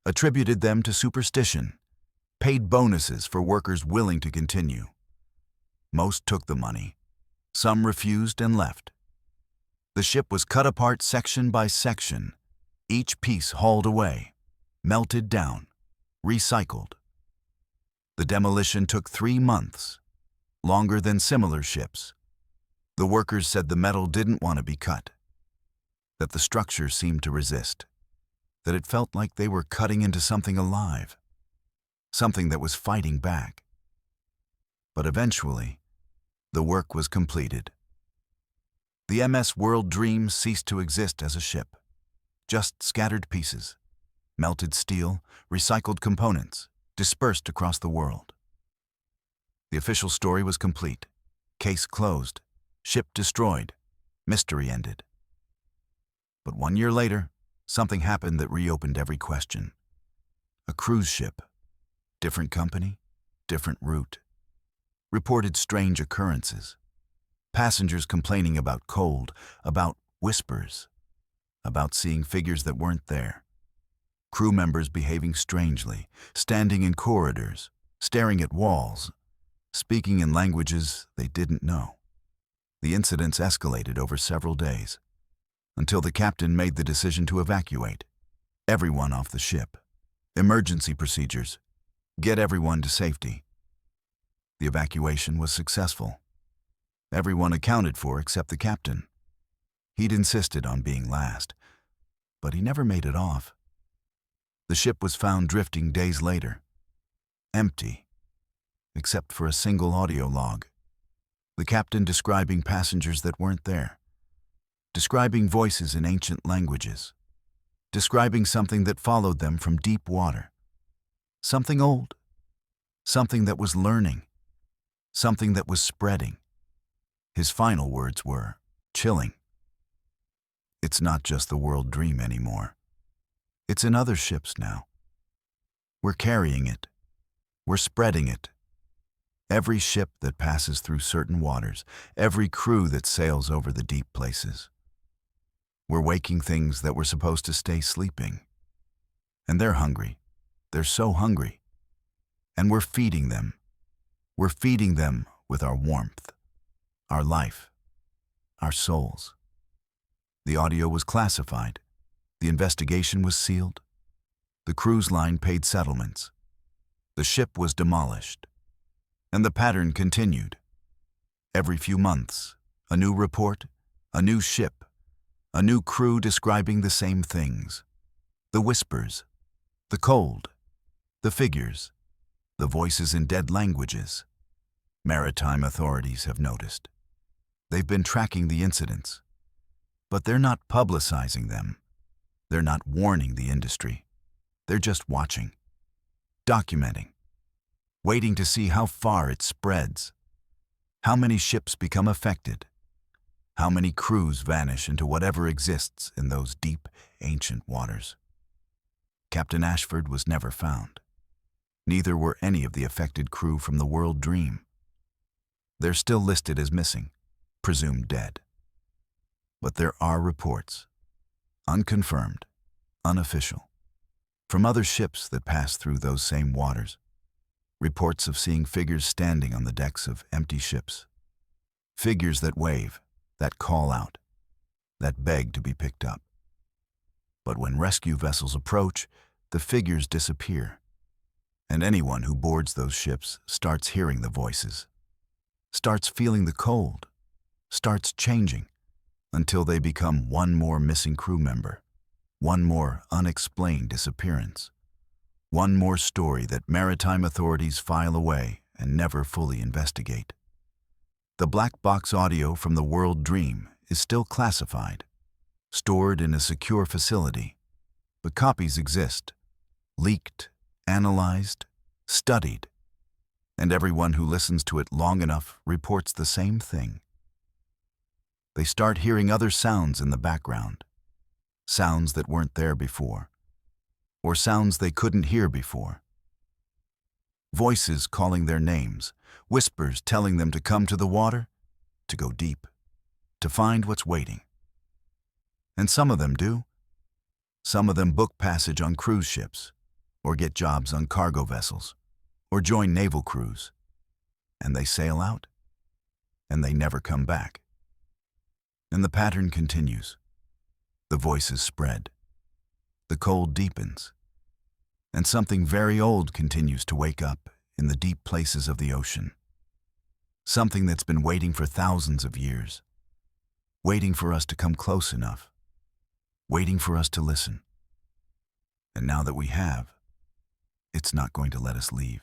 attributed them to superstition, paid bonuses for workers willing to continue. Most took the money. Some refused and left. The ship was cut apart section by section, each piece hauled away, melted down, recycled. The demolition took 3 months, longer than similar ships. The workers said the metal didn't want to be cut, that the structure seemed to resist, that it felt like they were cutting into something alive, something that was fighting back. But eventually, the work was completed. The MS World Dream ceased to exist as a ship, just scattered pieces, melted steel, recycled components, dispersed across the world. The official story was complete. Case closed. Ship destroyed. Mystery ended. But 1 year later, something happened that reopened every question. A cruise ship, different company, different route, reported strange occurrences. Passengers complaining about cold, about whispers, about seeing figures that weren't there. Crew members behaving strangely, standing in corridors, staring at walls, speaking in languages they didn't know. The incidents escalated over several days, until the captain made the decision to evacuate everyone off the ship. Emergency procedures. Get everyone to safety. The evacuation was successful. Everyone accounted for except the captain. He'd insisted on being last, but he never made it off. The ship was found drifting days later, empty, except for a single audio log. The captain describing passengers that weren't there, describing voices in ancient languages, describing something that followed them from deep water, something old, something that was learning, something that was spreading. His final words were chilling. It's not just the World Dream anymore. It's in other ships now. We're carrying it. We're spreading it. Every ship that passes through certain waters, every crew that sails over the deep places. We're waking things that were supposed to stay sleeping. And they're hungry. They're so hungry. And we're feeding them. We're feeding them with our warmth, our life, our souls. The audio was classified. The investigation was sealed. The cruise line paid settlements. The ship was demolished. And the pattern continued. Every few months, a new report, a new ship, a new crew describing the same things. The whispers, the cold, the figures, the voices in dead languages. Maritime authorities have noticed. They've been tracking the incidents, but they're not publicizing them. They're not warning the industry. They're just watching, documenting, waiting to see how far it spreads, how many ships become affected, how many crews vanish into whatever exists in those deep, ancient waters. Captain Ashford was never found. Neither were any of the affected crew from the World Dream. They're still listed as missing, presumed dead. But there are reports, unconfirmed, unofficial, from other ships that pass through those same waters. Reports of seeing figures standing on the decks of empty ships. Figures that wave, that call out, that beg to be picked up. But when rescue vessels approach, the figures disappear. And anyone who boards those ships starts hearing the voices, starts feeling the cold, starts changing, until they become one more missing crew member, one more unexplained disappearance, one more story that maritime authorities file away and never fully investigate. The black box audio from the World Dream is still classified, stored in a secure facility, but copies exist, leaked, analyzed, studied, and everyone who listens to it long enough reports the same thing. They start hearing other sounds in the background, sounds that weren't there before, or sounds they couldn't hear before. Voices calling their names, whispers telling them to come to the water, to go deep, to find what's waiting. And some of them do. Some of them book passage on cruise ships, or get jobs on cargo vessels, or join naval crews. And they sail out, and they never come back. And the pattern continues. The voices spread. The cold deepens. And something very old continues to wake up in the deep places of the ocean. Something that's been waiting for thousands of years. Waiting for us to come close enough. Waiting for us to listen. And now that we have, it's not going to let us leave.